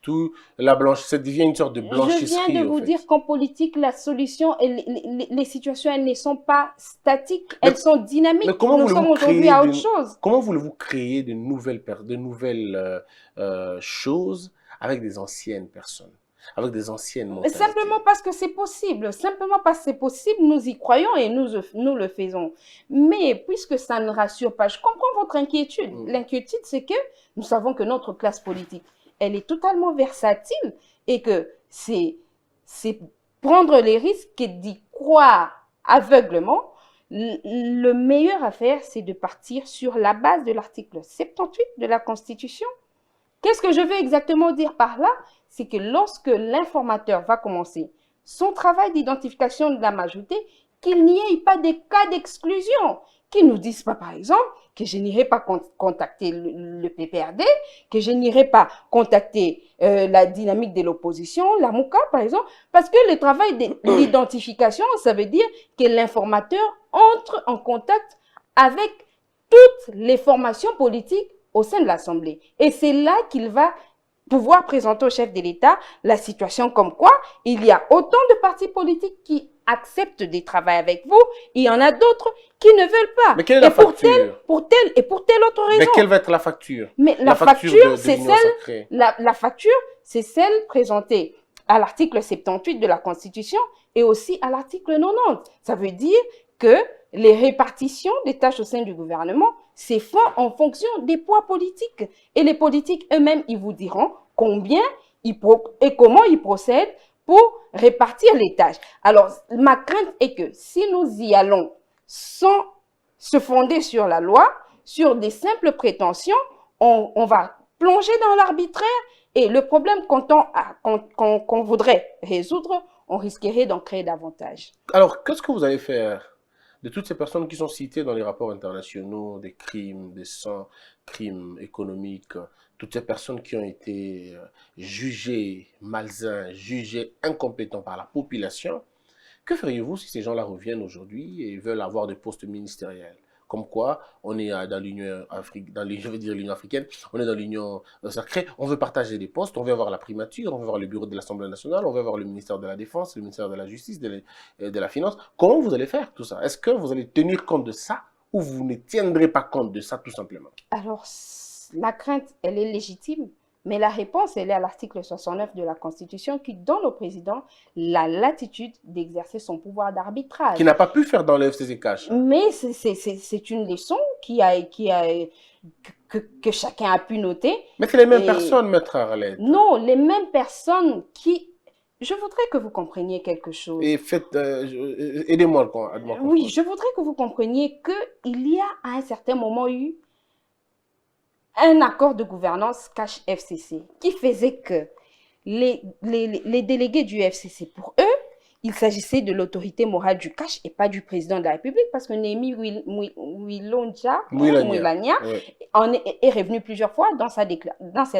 Ça devient une sorte de Je blanchisserie. viens de vous en fait. dire qu'en politique, la solution, les situations, elles ne sont pas statiques, elles sont dynamiques. mais comment Nous voulez-vous sommes aujourd'hui créer à autre d'une- chose. Comment voulez-vous créer de nouvelles choses avec des anciennes personnes, avec des anciennes mentalités? Simplement parce que c'est possible. Simplement parce que c'est possible, nous y croyons et nous le faisons. Mais puisque ça ne rassure pas, je comprends votre inquiétude. L'inquiétude, c'est que nous savons que notre classe politique, elle est totalement versatile et que c'est prendre les risques et d'y croire aveuglement. Le meilleur à faire, c'est de partir sur la base de l'article 78 de la Constitution. Qu'est-ce que je veux exactement dire par là? C'est que lorsque l'informateur va commencer son travail d'identification de la majorité, qu'il n'y ait pas de cas d'exclusion, qu'ils ne nous disent pas, par exemple, que je n'irai pas contacter le PPRD, que je n'irai pas contacter la dynamique de l'opposition, la MOUCA, par exemple, parce que le travail d'identification, ça veut dire que l'informateur entre en contact avec toutes les formations politiques au sein de l'Assemblée. Et c'est là qu'il va pouvoir présenter au chef de l'État la situation comme quoi il y a autant de partis politiques qui acceptent de travailler avec vous, il y en a d'autres qui ne veulent pas. Mais quelle est la facture? Pour telle autre raison. Mais quelle va être la facture? Mais la facture, c'est l'Union celle, sacrée. la facture, c'est celle présentée à l'article 78 de la Constitution et aussi à l'article 90. Ça veut dire que les répartitions des tâches au sein du gouvernement, c'est fait en fonction des poids politiques. Et les politiques eux-mêmes, ils vous diront combien et comment ils procèdent pour répartir les tâches. Alors, ma crainte est que si nous y allons sans se fonder sur la loi, sur des simples prétentions, on va plonger dans l'arbitraire et le problème qu'on voudrait résoudre, on risquerait d'en créer davantage. Alors, qu'est-ce que vous allez faire de toutes ces personnes qui sont citées dans les rapports internationaux, des crimes, des crimes économiques, toutes ces personnes qui ont été jugées malsains, jugées incompétents par la population? Que feriez-vous si ces gens-là reviennent aujourd'hui et veulent avoir des postes ministériels? Comme quoi, on est dans l'Union africaine, on est dans l'Union sacrée, on veut partager des postes, on veut avoir la primature, on veut avoir le bureau de l'Assemblée nationale, on veut avoir le ministère de la Défense, le ministère de la Justice, de la Finance. Comment vous allez faire tout ça? Est-ce que vous allez tenir compte de ça ou vous ne tiendrez pas compte de ça tout simplement? Alors, la crainte, elle est légitime. Mais la réponse, elle est à l'article 69 de la Constitution qui donne au président la latitude d'exercer son pouvoir d'arbitrage. Qui n'a pas pu faire dans le FCC Cash. Mais c'est une leçon que chacun a pu noter. Mais c'est les mêmes personnes, Maître Arlette. Non, les mêmes personnes qui... Je voudrais que vous compreniez quelque chose. Et faites... aidez-moi à comprendre. Oui, je voudrais que vous compreniez qu'il y a à un certain moment eu un accord de gouvernance CACH-FCC qui faisait que les délégués du FCC, pour eux, il s'agissait de l'autorité morale du CACH et pas du président de la République parce que Némi Wilonja est revenu plusieurs fois dans sa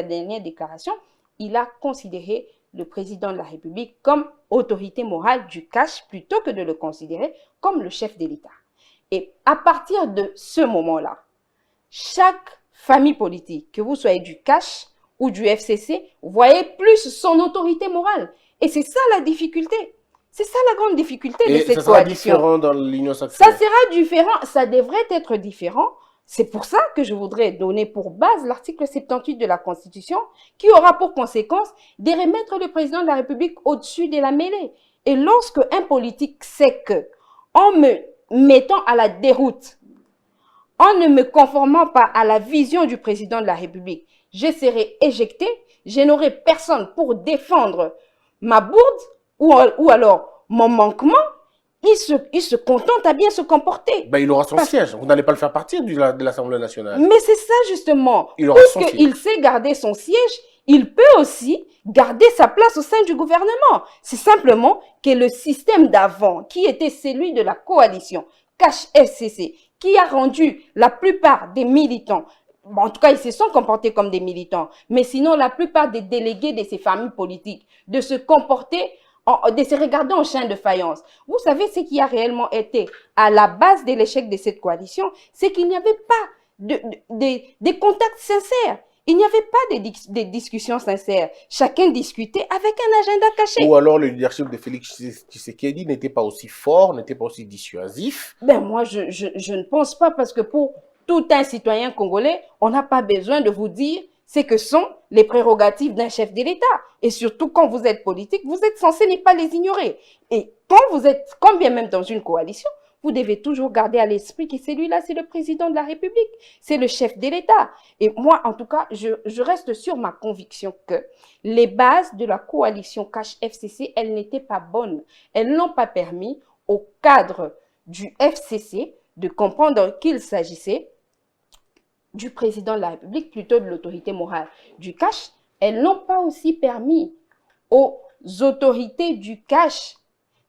dernière déclaration. Il a considéré le président de la République comme autorité morale du CACH plutôt que de le considérer comme le chef de l'État. Et à partir de ce moment-là, chaque famille politique, que vous soyez du CACH ou du FCC, vous voyez plus son autorité morale. Et c'est ça la difficulté. C'est ça la grande difficulté de cette coalition. Ça sera différent dans l'Union sacrée. Ça sera différent, ça devrait être différent. C'est pour ça que je voudrais donner pour base l'article 78 de la Constitution qui aura pour conséquence de remettre le président de la République au-dessus de la mêlée. Et lorsque un politique sait que, en me mettant à la déroute, en ne me conformant pas à la vision du président de la République, je serai éjecté, je n'aurai personne pour défendre ma bourde ou alors mon manquement, il se contente à bien se comporter. Ben, il aura son siège, vous n'allez pas le faire partir de l'Assemblée nationale. Mais c'est ça justement, il aura son siège. Puisqu'il sait garder son siège, il peut aussi garder sa place au sein du gouvernement. C'est simplement que le système d'avant, qui était celui de la coalition CACH-FCC, qui a rendu la plupart des militants, bon, en tout cas, ils se sont comportés comme des militants, mais sinon, la plupart des délégués de ces familles politiques, de se comporter, de se regarder en chien de faïence. Vous savez ce qui a réellement été à la base de l'échec de cette coalition, c'est qu'il n'y avait pas de contacts sincères. Il n'y avait pas de discussions sincères. Chacun discutait avec un agenda caché. Ou alors le leadership de Félix Tshisekedi n'était pas aussi fort, n'était pas aussi dissuasif. Ben moi, je ne pense pas, parce que pour tout un citoyen congolais, on n'a pas besoin de vous dire ce que sont les prérogatives d'un chef de l'État. Et surtout, quand vous êtes politique, vous êtes censé ne pas les ignorer. Et quand bien même dans une coalition, vous devez toujours garder à l'esprit que celui-là, c'est le président de la République, c'est le chef de l'État. Et moi, en tout cas, je reste sur ma conviction que les bases de la coalition Cash-FCC, elles n'étaient pas bonnes. Elles n'ont pas permis au cadre du FCC de comprendre qu'il s'agissait du président de la République, plutôt de l'autorité morale du Cash. Elles n'ont pas aussi permis aux autorités du Cash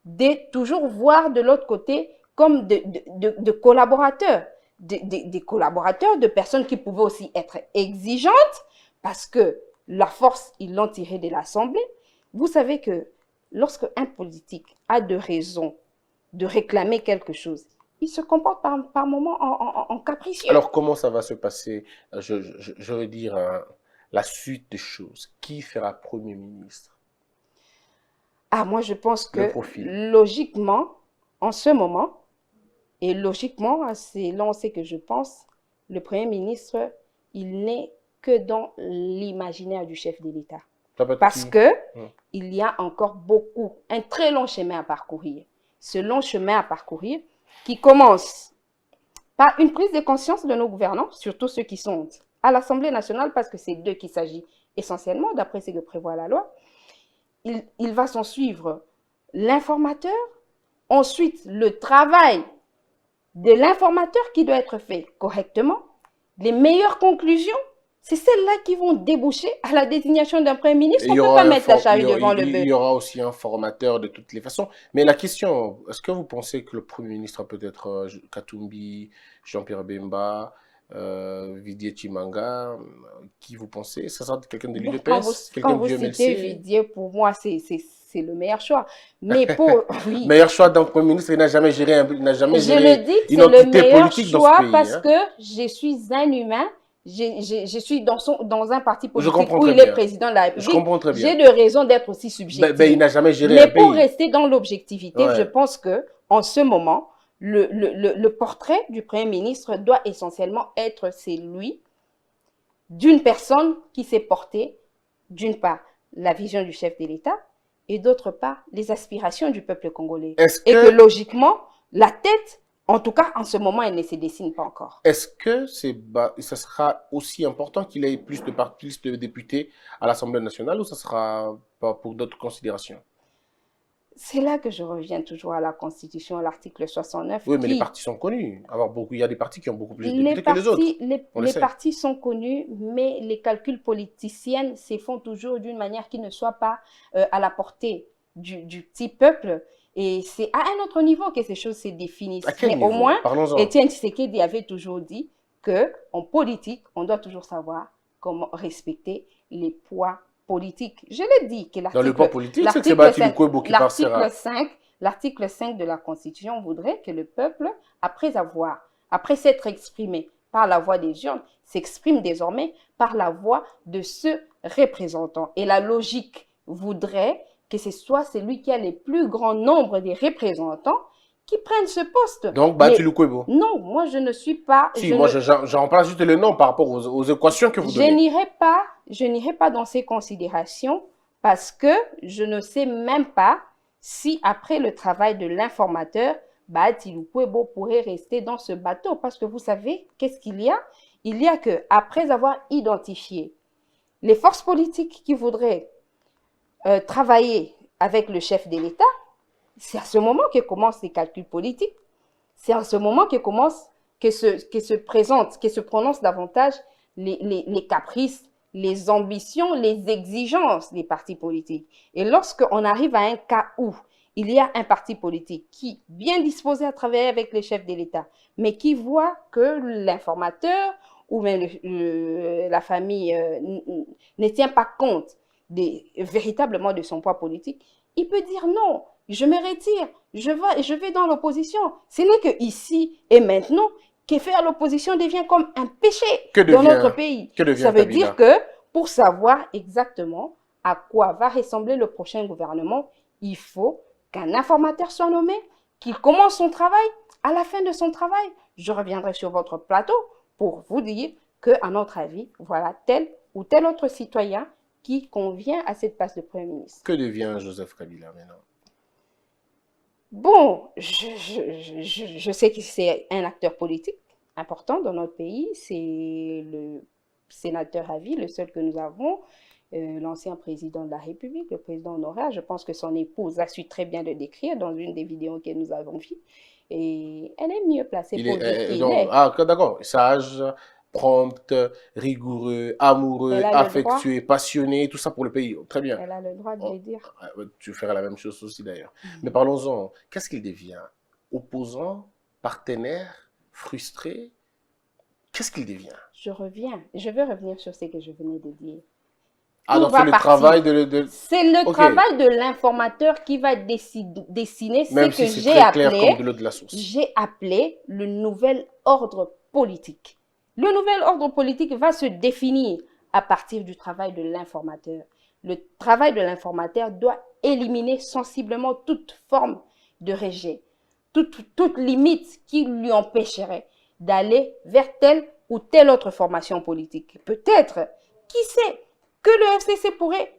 de toujours voir de l'autre côté comme de collaborateurs, des collaborateurs, de personnes qui pouvaient aussi être exigeantes, parce que la force, ils l'ont tirée de l'Assemblée. Vous savez que lorsque un politique a de raisons de réclamer quelque chose, il se comporte par moments en capricieux. Alors, comment ça va se passer? Je veux dire, la suite des choses. Qui sera Premier ministre? Ah, moi, je pense Le que profil. logiquement, en ce moment, et logiquement, c'est là ce que je pense, le Premier ministre, il n'est que dans l'imaginaire du chef de l'État. Ça peut être Parce qui? que Hum. il y a encore un très long chemin à parcourir. Ce long chemin à parcourir qui commence par une prise de conscience de nos gouvernants, surtout ceux qui sont à l'Assemblée nationale, parce que c'est d'eux qu'il s'agit essentiellement, d'après ce que prévoit la loi. Il va s'en suivre l'informateur, ensuite le travail de l'informateur qui doit être fait correctement, les meilleures conclusions, c'est celles-là qui vont déboucher à la désignation d'un Premier ministre. On ne peut pas mettre la charrue devant le Il bœuf. y aura aussi un formateur de toutes les façons. Mais la question, est-ce que vous pensez que le Premier ministre peut être Katumbi, Jean-Pierre Bemba, Didier Chimanga, qui vous pensez? Ça sera quelqu'un de l'UDPS, Quand quelqu'un vous du citez MLC? Didier, pour moi, c'est le meilleur choix. Mais pour... Oui. Meilleur choix d'un Premier ministre, il n'a jamais géré, il n'a jamais Je géré le dis que une c'est le entité meilleur politique dans choix ce pays. parce Hein. que je suis un humain, je suis dans un parti politique comprends où très il est bien. président de la Je République. comprends très bien. J'ai de raisons d'être aussi subjectif. Il n'a jamais géré Mais un pour pays. rester dans l'objectivité, Ouais. je pense que en ce moment, le portrait du Premier ministre doit essentiellement être celui d'une personne qui s'est portée, d'une part, la vision du chef de l'État, et d'autre part, les aspirations du peuple congolais. Est-ce Et que que, logiquement, la tête, en tout cas en ce moment, elle ne se dessine pas encore. est-ce que ça sera aussi important qu'il ait plus de députés à l'Assemblée nationale ou ça sera pas pour d'autres considérations? C'est là que je reviens toujours à la Constitution, à l'article 69. Oui, mais les qui- partis sont connus. Il y a des partis qui ont beaucoup plus de Les députés que les autres. On le les sait. partis sont connus, mais les calculs politiciens se font toujours d'une manière qui ne soit pas à la portée du petit peuple. Et c'est à un autre niveau que ces choses se définissent. À quel Mais niveau? au moins, Parlons-en. Étienne Tshisekedi avait toujours dit qu'en politique, on doit toujours savoir comment respecter les poids politiques. Je l'ai dit que Dans le plan politique, c'est que c'est Bati Lukwebo qui passera. l'article 5 de la Constitution voudrait que le peuple, après s'être exprimé par la voix des urnes, s'exprime désormais par la voix de ce représentant. Et la logique voudrait que ce soit celui qui a le plus grand nombre de représentants qui prenne ce poste. Donc, Bati Mais- Lukwebo. Non, moi je ne suis pas... Si, je moi, ne- j'en remplace juste le nom par rapport aux équations que vous je donnez. n'irai pas dans ces considérations parce que je ne sais même pas si après le travail de l'informateur, Bahati Lukwebo pourrait rester dans ce bateau. Parce que vous savez, qu'est-ce qu'il y a? Il y a que, après avoir identifié les forces politiques qui voudraient travailler avec le chef de l'État, c'est à ce moment que commencent les calculs politiques. C'est à ce moment que se prononcent davantage les caprices, les ambitions, les exigences des partis politiques. Et lorsqu'on arrive à un cas où il y a un parti politique qui, bien disposé à travailler avec les chefs de l'État, mais qui voit que l'informateur ou même la famille ne tient pas compte véritablement de son poids politique, il peut dire non, je me retire, je vais dans l'opposition. Ce n'est que ici et maintenant que faire l'opposition devient comme un péché dans notre pays. Ça veut dire que pour savoir exactement à quoi va ressembler le prochain gouvernement, il faut qu'un informateur soit nommé, qu'il commence son travail. À la fin de son travail, je reviendrai sur votre plateau pour vous dire qu'à notre avis, voilà tel ou tel autre citoyen qui convient à cette place de Premier ministre. Que devient Joseph Kabila maintenant? Bon, je sais que c'est un acteur politique important dans notre pays. C'est le sénateur à vie, le seul que nous avons, l'ancien président de la République, le président honoraire. Je pense que son épouse a su très bien le décrire dans une des vidéos que nous avons vues. Et elle est mieux placée pour dire qui il est. Ah, d'accord. Sage, prompt, rigoureux, amoureux, affectueux, passionné, tout ça pour le pays. Très bien. Elle a le droit de le dire. Tu ferais la même chose aussi d'ailleurs. Mais parlons-en. Qu'est-ce qu'il devient? Opposant, partenaire, frustré? Qu'est-ce qu'il devient? Je veux revenir sur ce que je venais de dire. Ah, donc c'est le travail de... C'est le travail de l'informateur qui va dessiner ce que j'ai appelé le nouvel ordre politique. Le nouvel ordre politique va se définir à partir du travail de l'informateur. Le travail de l'informateur doit éliminer sensiblement toute forme de rejet, toute limite qui lui empêcherait d'aller vers telle ou telle autre formation politique. Peut-être, qui sait, que le FCC pourrait,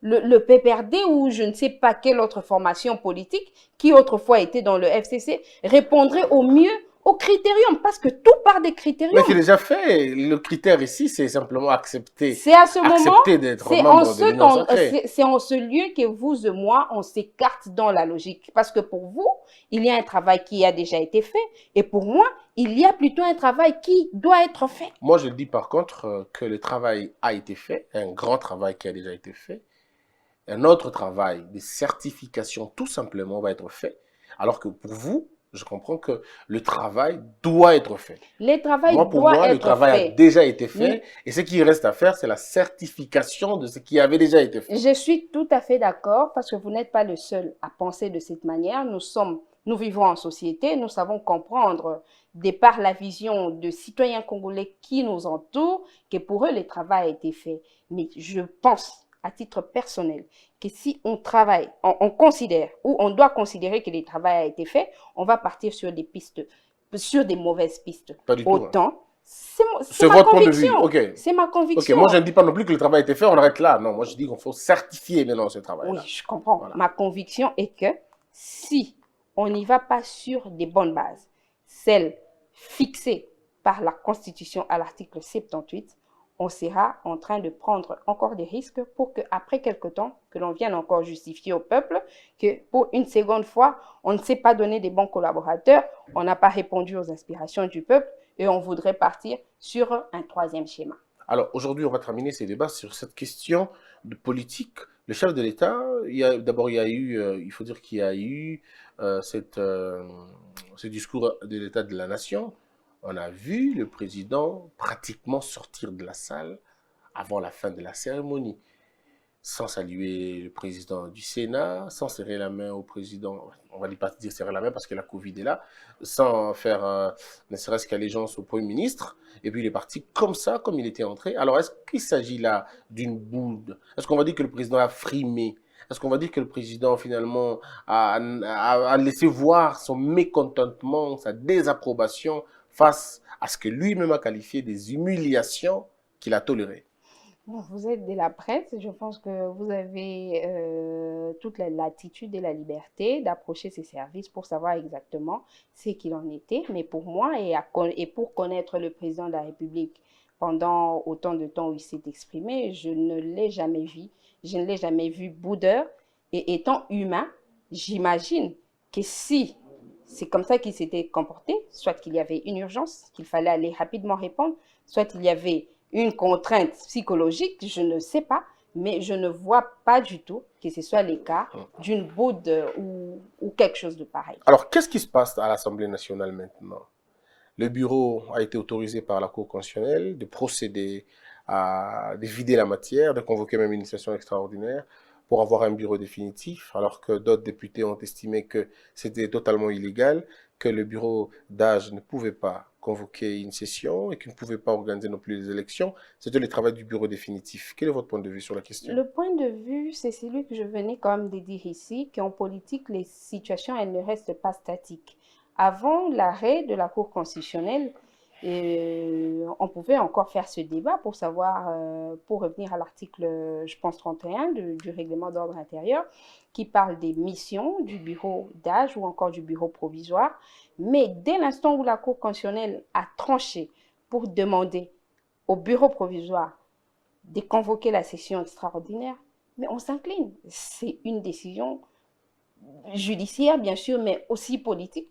le PPRD ou je ne sais pas quelle autre formation politique qui autrefois était dans le FCC répondrait au mieux aux critériums, parce que tout part des critériums. Mais c'est déjà fait. Le critère ici, c'est simplement accepter. C'est à ce moment, d'être membre de l'Union sacrée. C'est en ce lieu que vous et moi, on s'écarte dans la logique. Parce que pour vous, il y a un travail qui a déjà été fait. Et pour moi, il y a plutôt un travail qui doit être fait. Moi, je dis par contre que le travail a été fait, un grand travail qui a déjà été fait. Un autre travail de certification, tout simplement, va être fait. Alors que pour vous, je comprends que le travail doit être fait. Le travail pour moi, le travail a déjà été fait. Oui. Et ce qui reste à faire, c'est la certification de ce qui avait déjà été fait. Je suis tout à fait d'accord parce que vous n'êtes pas le seul à penser de cette manière. Nous vivons en société, nous savons comprendre, de par la vision de citoyens congolais qui nous entourent, que pour eux, le travail a été fait. Mais je pense, à titre personnel, que si on travaille, on considère, ou on doit considérer que le travail a été fait, on va partir sur des pistes, sur des mauvaises pistes. Pas du Autant, tout. C'est ma votre conviction. Point de vue. Okay. C'est ma conviction. Ok, moi je ne dis pas non plus que le travail a été fait, on arrête là. Non, moi je dis qu'il faut certifier maintenant ce travail. Oui, je comprends. Voilà. Ma conviction est que si on n'y va pas sur des bonnes bases, celles fixées par la Constitution à l'article 78, on sera en train de prendre encore des risques pour qu'après quelque temps, que l'on vienne encore justifier au peuple que pour une seconde fois, on ne s'est pas donné des bons collaborateurs, on n'a pas répondu aux aspirations du peuple et on voudrait partir sur un troisième schéma. Alors aujourd'hui, on va terminer ces débats sur cette question de politique. Le chef de l'État, d'abord il faut dire qu'il y a eu ce discours de l'État de la Nation. On a vu le président pratiquement sortir de la salle avant la fin de la cérémonie, sans saluer le président du Sénat, sans serrer la main au président, on va pas dire serrer la main parce que la Covid est là, sans faire ne serait-ce qu'allégeance au Premier ministre, et puis il est parti comme ça, comme il était entré. Alors est-ce qu'il s'agit là d'une boude? Est-ce qu'on va dire que le président a frimé? Est-ce qu'on va dire que le président, finalement, a laissé voir son mécontentement, sa désapprobation face à ce que lui-même a qualifié des humiliations qu'il a tolérées? Bon, vous êtes de la presse, je pense que vous avez toute la latitude et la liberté d'approcher ces services pour savoir exactement ce qu'il en était. Mais pour moi, et pour connaître le président de la République pendant autant de temps où il s'est exprimé, je ne l'ai jamais vu. Je ne l'ai jamais vu boudeur. Et étant humain, j'imagine que si c'est comme ça qu'il s'était comporté, soit qu'il y avait une urgence, qu'il fallait aller rapidement répondre, soit il y avait une contrainte psychologique, je ne sais pas, mais je ne vois pas du tout que ce soit le cas d'une boude ou quelque chose de pareil. Alors, qu'est-ce qui se passe à l'Assemblée nationale maintenant? Le bureau a été autorisé par la Cour constitutionnelle de procéder de vider la matière, de convoquer même une session extraordinaire pour avoir un bureau définitif, alors que d'autres députés ont estimé que c'était totalement illégal, que le bureau d'âge ne pouvait pas convoquer une session et qu'il ne pouvait pas organiser non plus les élections. C'était le travail du bureau définitif. Quel est votre point de vue sur la question? Le point de vue, c'est celui que je venais quand même de dire ici, qu'en politique, les situations, elles ne restent pas statiques. Avant l'arrêt de la Cour constitutionnelle, on pouvait encore faire ce débat pour savoir, pour revenir à l'article, je pense, 31 du règlement d'ordre intérieur, qui parle des missions du bureau d'âge ou encore du bureau provisoire. Mais dès l'instant où la Cour constitutionnelle a tranché pour demander au bureau provisoire de convoquer la session extraordinaire, mais on s'incline. C'est une décision judiciaire, bien sûr, mais aussi politique.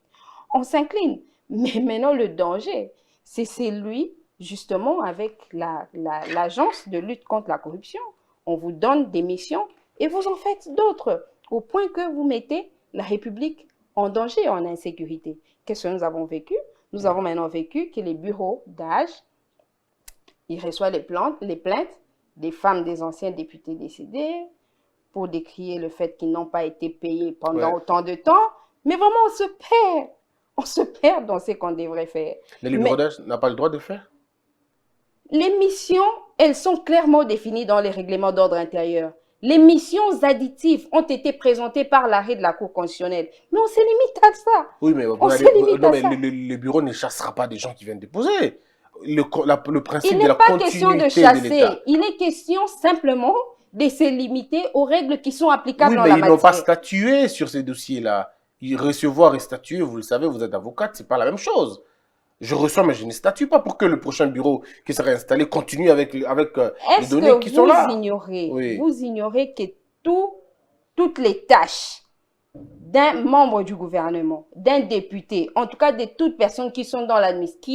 On s'incline. Mais maintenant, le danger, c'est celui, justement, avec l'agence de lutte contre la corruption. On vous donne des missions et vous en faites d'autres, au point que vous mettez la République en danger, en insécurité. Qu'est-ce que nous avons vécu? Nous avons maintenant vécu que les bureaux d'âge, ils reçoivent les plaintes des femmes des anciens députés décédés pour décrier le fait qu'ils n'ont pas été payés pendant autant de temps. Mais vraiment, on se perd. On se perd dans ce qu'on devrait faire. Mais le bureau d'âge n'a pas le droit de le faire? Les missions, elles sont clairement définies dans les règlements d'ordre intérieur. Les missions additives ont été présentées par l'arrêt de la Cour constitutionnelle. Mais on se limite à ça. Oui, mais, le bureau ne chassera pas des gens qui viennent déposer. Le principe de la continuité de l'État. Il n'est pas question de chasser. Il est question simplement de se limiter aux règles qui sont applicables dans la matière. Oui, mais ils n'ont pas statué sur ces dossiers-là. Recevoir et statuer, vous le savez, vous êtes avocate, c'est pas la même chose. Je reçois, mais je ne statue pas pour que le prochain bureau qui sera installé continue avec les données qui sont là. Vous ignorez que toutes les tâches d'un membre du gouvernement, d'un député, en tout cas de toute personne qui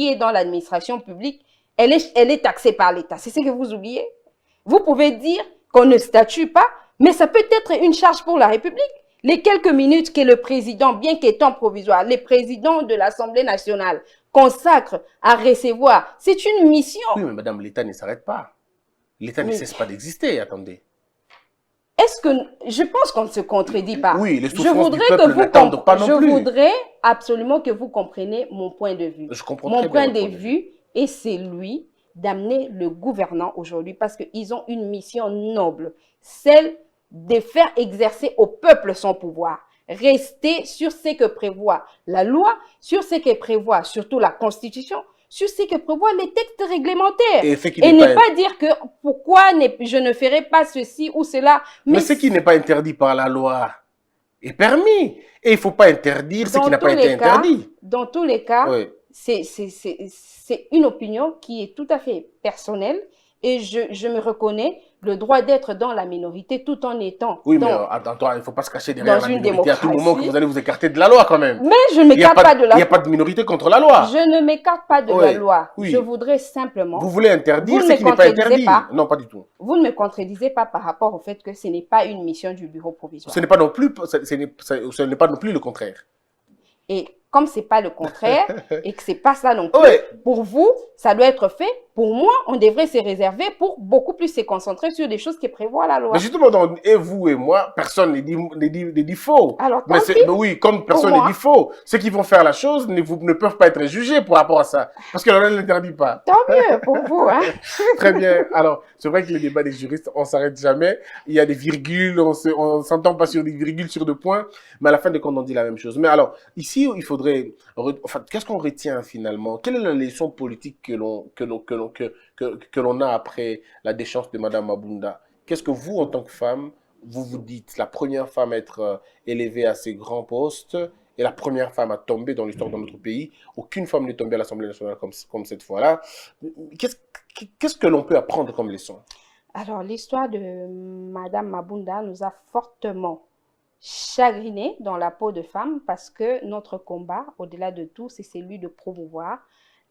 est dans l'administration publique, elle est taxée par l'État. C'est ce que vous oubliez. Vous pouvez dire qu'on ne statue pas, mais ça peut être une charge pour la République. Les quelques minutes que le président, bien qu'étant provisoire, les présidents de l'Assemblée nationale consacrent à recevoir, c'est une mission. Oui, mais madame, l'État ne s'arrête pas. L'État ne cesse pas d'exister, attendez. Je pense qu'on ne se contredit pas. Oui, les souffrances du peuple n'attendent pas non plus. Je voudrais absolument que vous compreniez mon point de vue. Je comprends mon très bien point de vue est celui d'amener le gouvernant aujourd'hui parce qu'ils ont une mission noble, celle de faire exercer au peuple son pouvoir. Rester sur ce que prévoit la loi, sur ce que prévoit surtout la Constitution, sur ce que prévoient les textes réglementaires. Et ne pas dire que pourquoi je ne ferai pas ceci ou cela. Mais ce qui n'est pas interdit par la loi est permis. Et il ne faut pas interdire ce qui n'a pas été interdit. Dans tous les cas, oui. C'est une opinion qui est tout à fait personnelle et je me reconnais le droit d'être dans la minorité tout en étant mais attends, il ne faut pas se cacher derrière la minorité à tout moment que vous allez vous écarter de la loi quand même. Mais je ne m'écarte pas de la loi. Il n'y a pas de minorité contre la loi. Je ne m'écarte pas de la loi. Oui. Je voudrais simplement... Vous voulez interdire ce qui n'est pas interdit. Non, pas du tout. Vous ne me contredisez pas par rapport au fait que ce n'est pas une mission du bureau provisoire. Ce n'est pas non plus le contraire. Et comme ce n'est pas le contraire et que ce n'est pas ça non plus, pour vous, ça doit être fait. Pour moi, on devrait se réserver pour beaucoup plus se concentrer sur des choses qui prévoient la loi. Mais justement, et vous et moi, personne ne dit faux. Alors, mais oui, comme personne ne dit faux, ceux qui vont faire la chose ne peuvent pas être jugés pour rapport à ça. Parce que la loi ne l'interdit pas. Tant mieux pour vous. Hein. Très bien. Alors, c'est vrai que le débat des juristes, on ne s'arrête jamais. Il y a des virgules, on ne s'entend pas sur des virgules, sur des points. Mais à la fin des comptes, on dit la même chose. Mais alors, ici, il faudrait... Enfin, qu'est-ce qu'on retient finalement? Quelle est la leçon politique que l'on a après la déchéance de Madame Mabunda? Qu'est-ce que vous, en tant que femme, vous dites? La première femme à être élevée à ces grands postes et la première femme à tomber dans l'histoire de notre pays. Aucune femme n'est tombée à l'Assemblée nationale comme cette fois-là. Qu'est-ce que l'on peut apprendre comme leçon? Alors, l'histoire de Madame Mabunda nous a fortement chagrinés dans la peau de femme parce que notre combat, au-delà de tout, c'est celui de promouvoir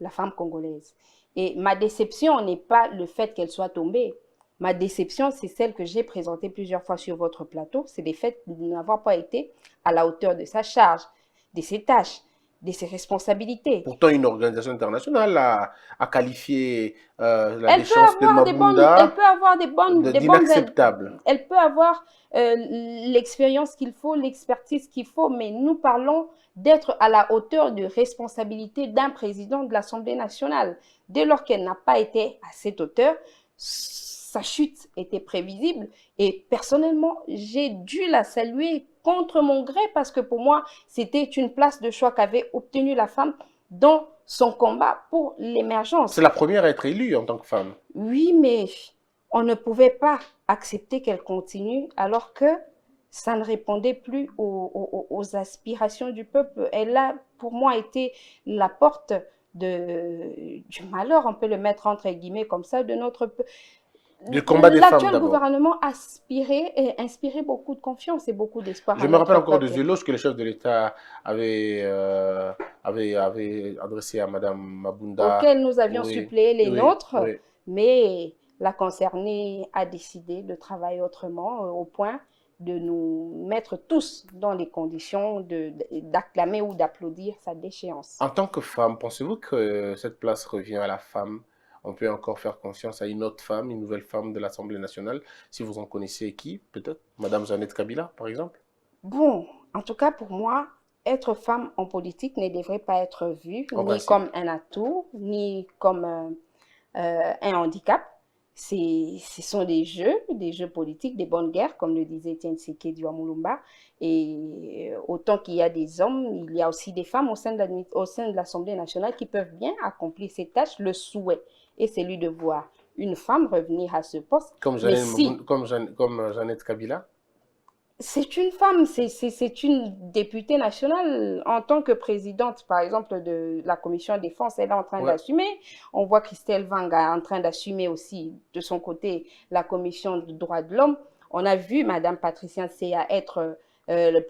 la femme congolaise. Et ma déception n'est pas le fait qu'elle soit tombée. Ma déception, c'est celle que j'ai présentée plusieurs fois sur votre plateau, c'est le fait de n'avoir pas été à la hauteur de sa charge, de ses tâches, de ses responsabilités. Pourtant, une organisation internationale a qualifié la Elle peut déchéance de avoir des bonnes, elle Mabunda peut avoir des bonnes, d'inacceptable. elle peut avoir l'expérience qu'il faut, l'expertise qu'il faut, mais nous parlons d'être à la hauteur de responsabilité d'un président de l'Assemblée nationale. Dès lors qu'elle n'a pas été à cette hauteur, sa chute était prévisible et personnellement, j'ai dû la saluer contre mon gré parce que pour moi, c'était une place de choix qu'avait obtenue la femme dans son combat pour l'émergence. C'est la première à être élue en tant que femme. Oui, mais on ne pouvait pas accepter qu'elle continue alors que ça ne répondait plus aux aspirations du peuple. Elle a, pour moi, été la porte du malheur, on peut le mettre entre guillemets comme ça, de notre peuple. Du combat des femmes L'actuel d'abord. gouvernement inspirait beaucoup de confiance et beaucoup d'espoir. Je me rappelle encore des éloges que le chef de l'État avait adressés à Madame Mabunda. Auxquels nous avions Oui, suppléé les oui, nôtres, oui. mais la concernée a décidé de travailler autrement au point de nous mettre tous dans les conditions d'acclamer ou d'applaudir sa déchéance. En tant que femme, pensez-vous que cette place revient à la femme? On peut encore faire confiance à une autre femme, une nouvelle femme de l'Assemblée nationale, si vous en connaissez qui, peut-être? Madame Jeannette Kabila, par exemple? Bon, en tout cas pour moi, être femme en politique ne devrait pas être vu En ni principe. comme un atout, ni comme un handicap. Ce sont des jeux politiques, des bonnes guerres, comme le disait Etienne Tshisekedi Mulumba. Et autant qu'il y a des hommes, il y a aussi des femmes au sein de l'Assemblée nationale qui peuvent bien accomplir ces tâches. Le souhait est celui de voir une femme revenir à ce poste. Comme Mais Jeannette Kabila? c'est une femme, c'est une députée nationale en tant que présidente, par exemple, de la commission de défense, elle est en train d'assumer. On voit Christelle Vanga en train d'assumer aussi de son côté la commission des droits de l'homme. On a vu Madame Patricia Nseya être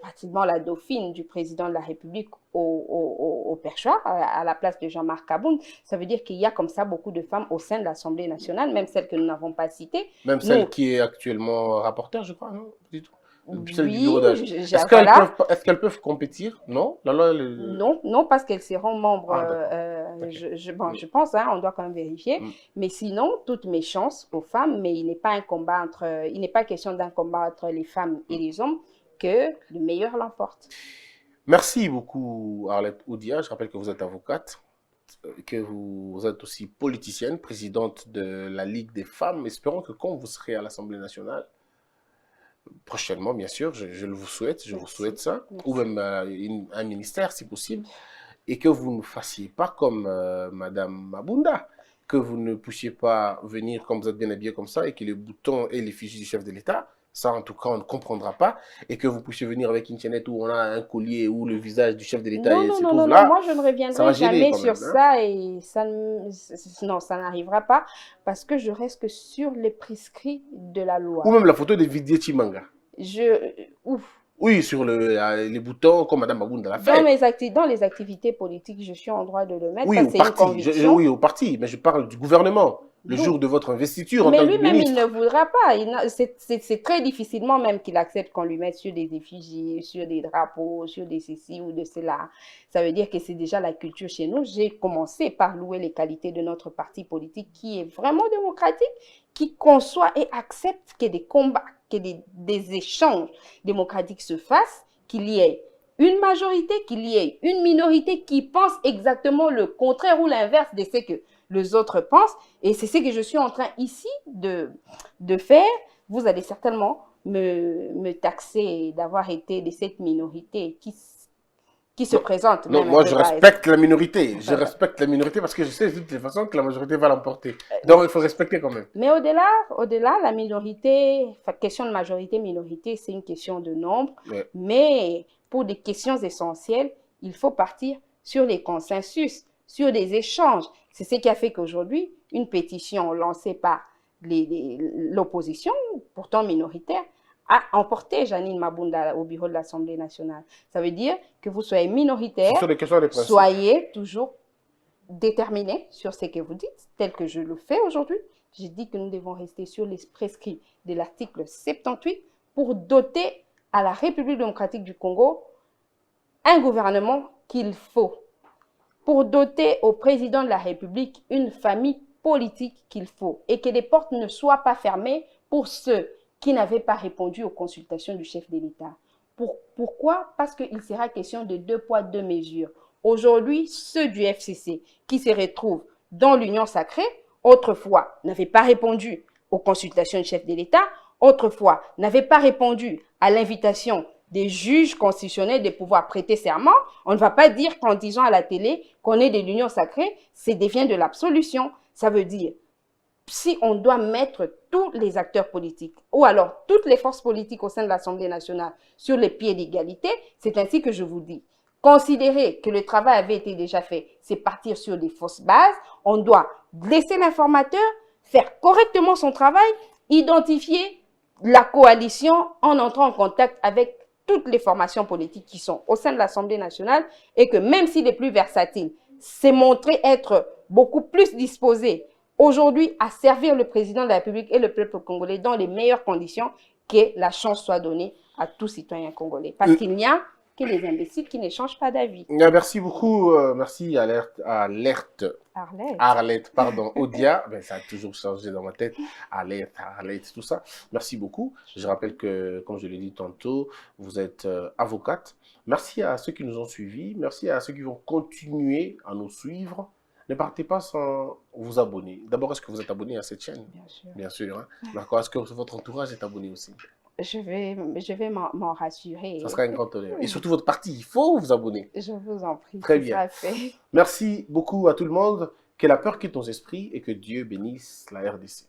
pratiquement la dauphine du président de la République au perchoir, à la place de Jean-Marc Kaboun. Ça veut dire qu'il y a comme ça beaucoup de femmes au sein de l'Assemblée nationale, même celles que nous n'avons pas citées. Même celle qui est actuellement rapporteure, je crois, non? Du tout. Oui, est-ce qu'elles peuvent compétir? Non? Non, parce qu'elles seront membres, Okay. je pense, hein, on doit quand même vérifier. Mais sinon, toutes mes chances aux femmes, mais il n'est pas question d'un combat entre les femmes et les hommes, que le meilleur l'emporte. Merci beaucoup, Arlette Oudia. Je rappelle que vous êtes avocate, que vous êtes aussi politicienne, présidente de la Ligue des femmes. Espérons que quand vous serez à l'Assemblée nationale, prochainement, bien sûr, je vous souhaite ça, ou même un ministère si possible, et que vous ne fassiez pas comme Madame Mabunda, que vous ne puissiez pas venir comme vous êtes bien habillé comme ça, et que les boutons et les fichiers du chef de l'État, ça en tout cas on ne comprendra pas, et que vous puissiez venir avec une chaînette où on a un collier où le visage du chef de l'État se trouve là. Non, moi je ne reviendrai jamais sur ça, et ça n'arrivera pas, parce que je reste que sur les prescrits de la loi. Ou même la photo de Vidier Chimanga. Oui, sur les boutons, comme Mme Mabunda l'a fait. Dans les activités politiques, je suis en droit de le mettre. Oui, au parti. Oui, au parti, mais je parle du gouvernement. Le jour de votre investiture en tant que ministre. Mais lui-même, il ne voudra pas. C'est très difficilement même qu'il accepte qu'on lui mette sur des effigies, sur des drapeaux, sur des ceci ou de cela. Ça veut dire que c'est déjà la culture chez nous. J'ai commencé par louer les qualités de notre parti politique qui est vraiment démocratique, qui conçoit et accepte que des combats, que des échanges démocratiques se fassent, qu'il y ait une majorité, qu'il y ait une minorité qui pense exactement le contraire ou l'inverse de ce que les autres pensent. Et c'est ce que je suis en train ici de faire. Vous allez certainement me taxer d'avoir été de cette minorité qui se présente. Non, moi je respecte la minorité. Je respecte la minorité parce que je sais de toute façon que la majorité va l'emporter. Donc il faut respecter quand même. Mais au-delà, la minorité, question de majorité-minorité, c'est une question de nombre. Ouais. Mais pour des questions essentielles, il faut partir sur les consensus, sur des échanges. C'est ce qui a fait qu'aujourd'hui, une pétition lancée par l'opposition, pourtant minoritaire, a emporté Jeannine Mabunda au bureau de l'Assemblée nationale. Ça veut dire que vous soyez minoritaire, soyez toujours déterminé sur ce que vous dites, tel que je le fais aujourd'hui, J'ai dit que nous devons rester sur les prescrits de l'article 78 pour doter à la République démocratique du Congo un gouvernement qu'il faut, pour doter au président de la République une famille politique qu'il faut et que les portes ne soient pas fermées pour ceux qui n'avaient pas répondu aux consultations du chef de l'État. Pourquoi? Parce qu'il sera question de 2 poids, 2 mesures. Aujourd'hui, ceux du FCC qui se retrouvent dans l'Union sacrée, autrefois, n'avaient pas répondu aux consultations du chef de l'État, autrefois, n'avaient pas répondu à l'invitation des juges constitutionnels de pouvoir prêter serment. On ne va pas dire qu'en disant à la télé qu'on est de l'Union sacrée, c'est devient de l'absolution. Ça veut dire, si on doit mettre tous les acteurs politiques ou alors toutes les forces politiques au sein de l'Assemblée nationale sur les pieds d'égalité, c'est ainsi que je vous dis. Considérer que le travail avait été déjà fait, c'est partir sur des fausses bases. On doit laisser l'informateur faire correctement son travail, identifier la coalition en entrant en contact avec toutes les formations politiques qui sont au sein de l'Assemblée nationale et que même s'il est plus versatile, s'est montré être beaucoup plus disposé aujourd'hui à servir le président de la République et le peuple congolais dans les meilleures conditions, que la chance soit donnée à tout citoyen congolais. Parce qu'il n'y a que les imbéciles qui ne changent pas d'avis. Merci beaucoup. Merci Arlette, pardon, Odia. Ben, ça a toujours changé dans ma tête. Arlette, tout ça. Merci beaucoup. Je rappelle que, comme je l'ai dit tantôt, vous êtes avocate. Merci à ceux qui nous ont suivis. Merci à ceux qui vont continuer à nous suivre. Ne partez pas sans vous abonner. D'abord, est-ce que vous êtes abonné à cette chaîne? Bien sûr. Bien sûr. Hein? D'accord. Est-ce que votre entourage est abonné aussi? Je vais m'en rassurer. Ça sera un grand honneur. Et surtout votre parti, il faut vous abonner. Je vous en prie. Très bien. Fait. Merci beaucoup à tout le monde. Que la peur quitte nos esprits et que Dieu bénisse la RDC.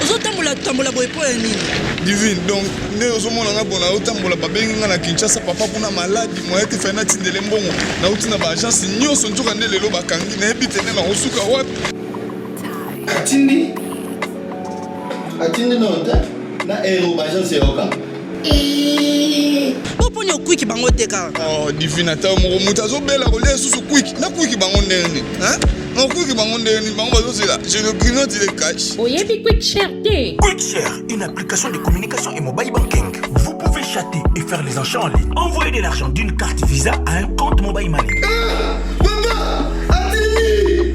Ozotambola boye po ya nini? Divine, donc ne ozomona nga bona otambola babengi nga na Kinshasa papa kuna maladi moya te fana tindele mbongo na utina ba agence nyonso nzoka nde lelo bakangi na yebi tene na osuka wapi? Atindi nota na ero ba agence yoka. Oponi okwiki bango teka. Oh, Divine ata mo muta azobela ko le susu kwiki na kwiki bango ndeni, hein? Je le grignote, il est cash. Oyebi QuickShare. QuickShare, une application de communication et mobile banking. Vous pouvez chatter et faire les achats en ligne. Envoyez de l'argent d'une carte Visa à un compte mobile money. Maman, Atini,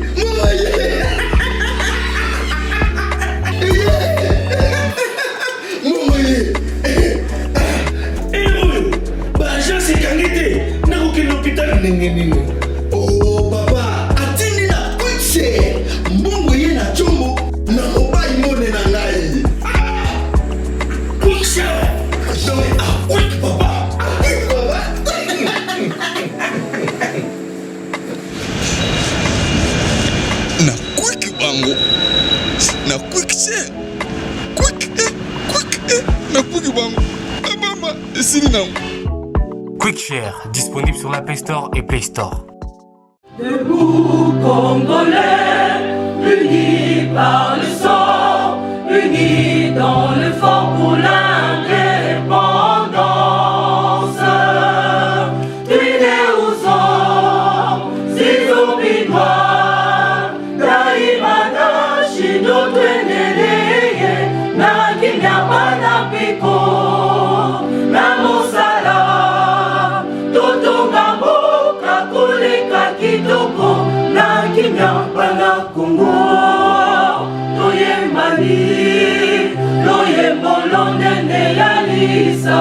oh papa, Atini na QuickShare. Mbongo ye na chombo na mobile money na ngai. QuickShare. Donc quick papa. Quick papa. Na quick bango. Na QuickShare. Na quick bango. Mama, c'est là. QuickShare, disponible sur l'App Store et Play Store. Debout Congolais, unis par le sang, unis dans le fort pour l'indépendance. Unis aux hommes, si obinois, daimana shindo tweneleye, na kinyamana piko, na mosala, totonga mboka koleka kitoko, na kinyamana Kongo, toyembani, loyembo londene ya lisa.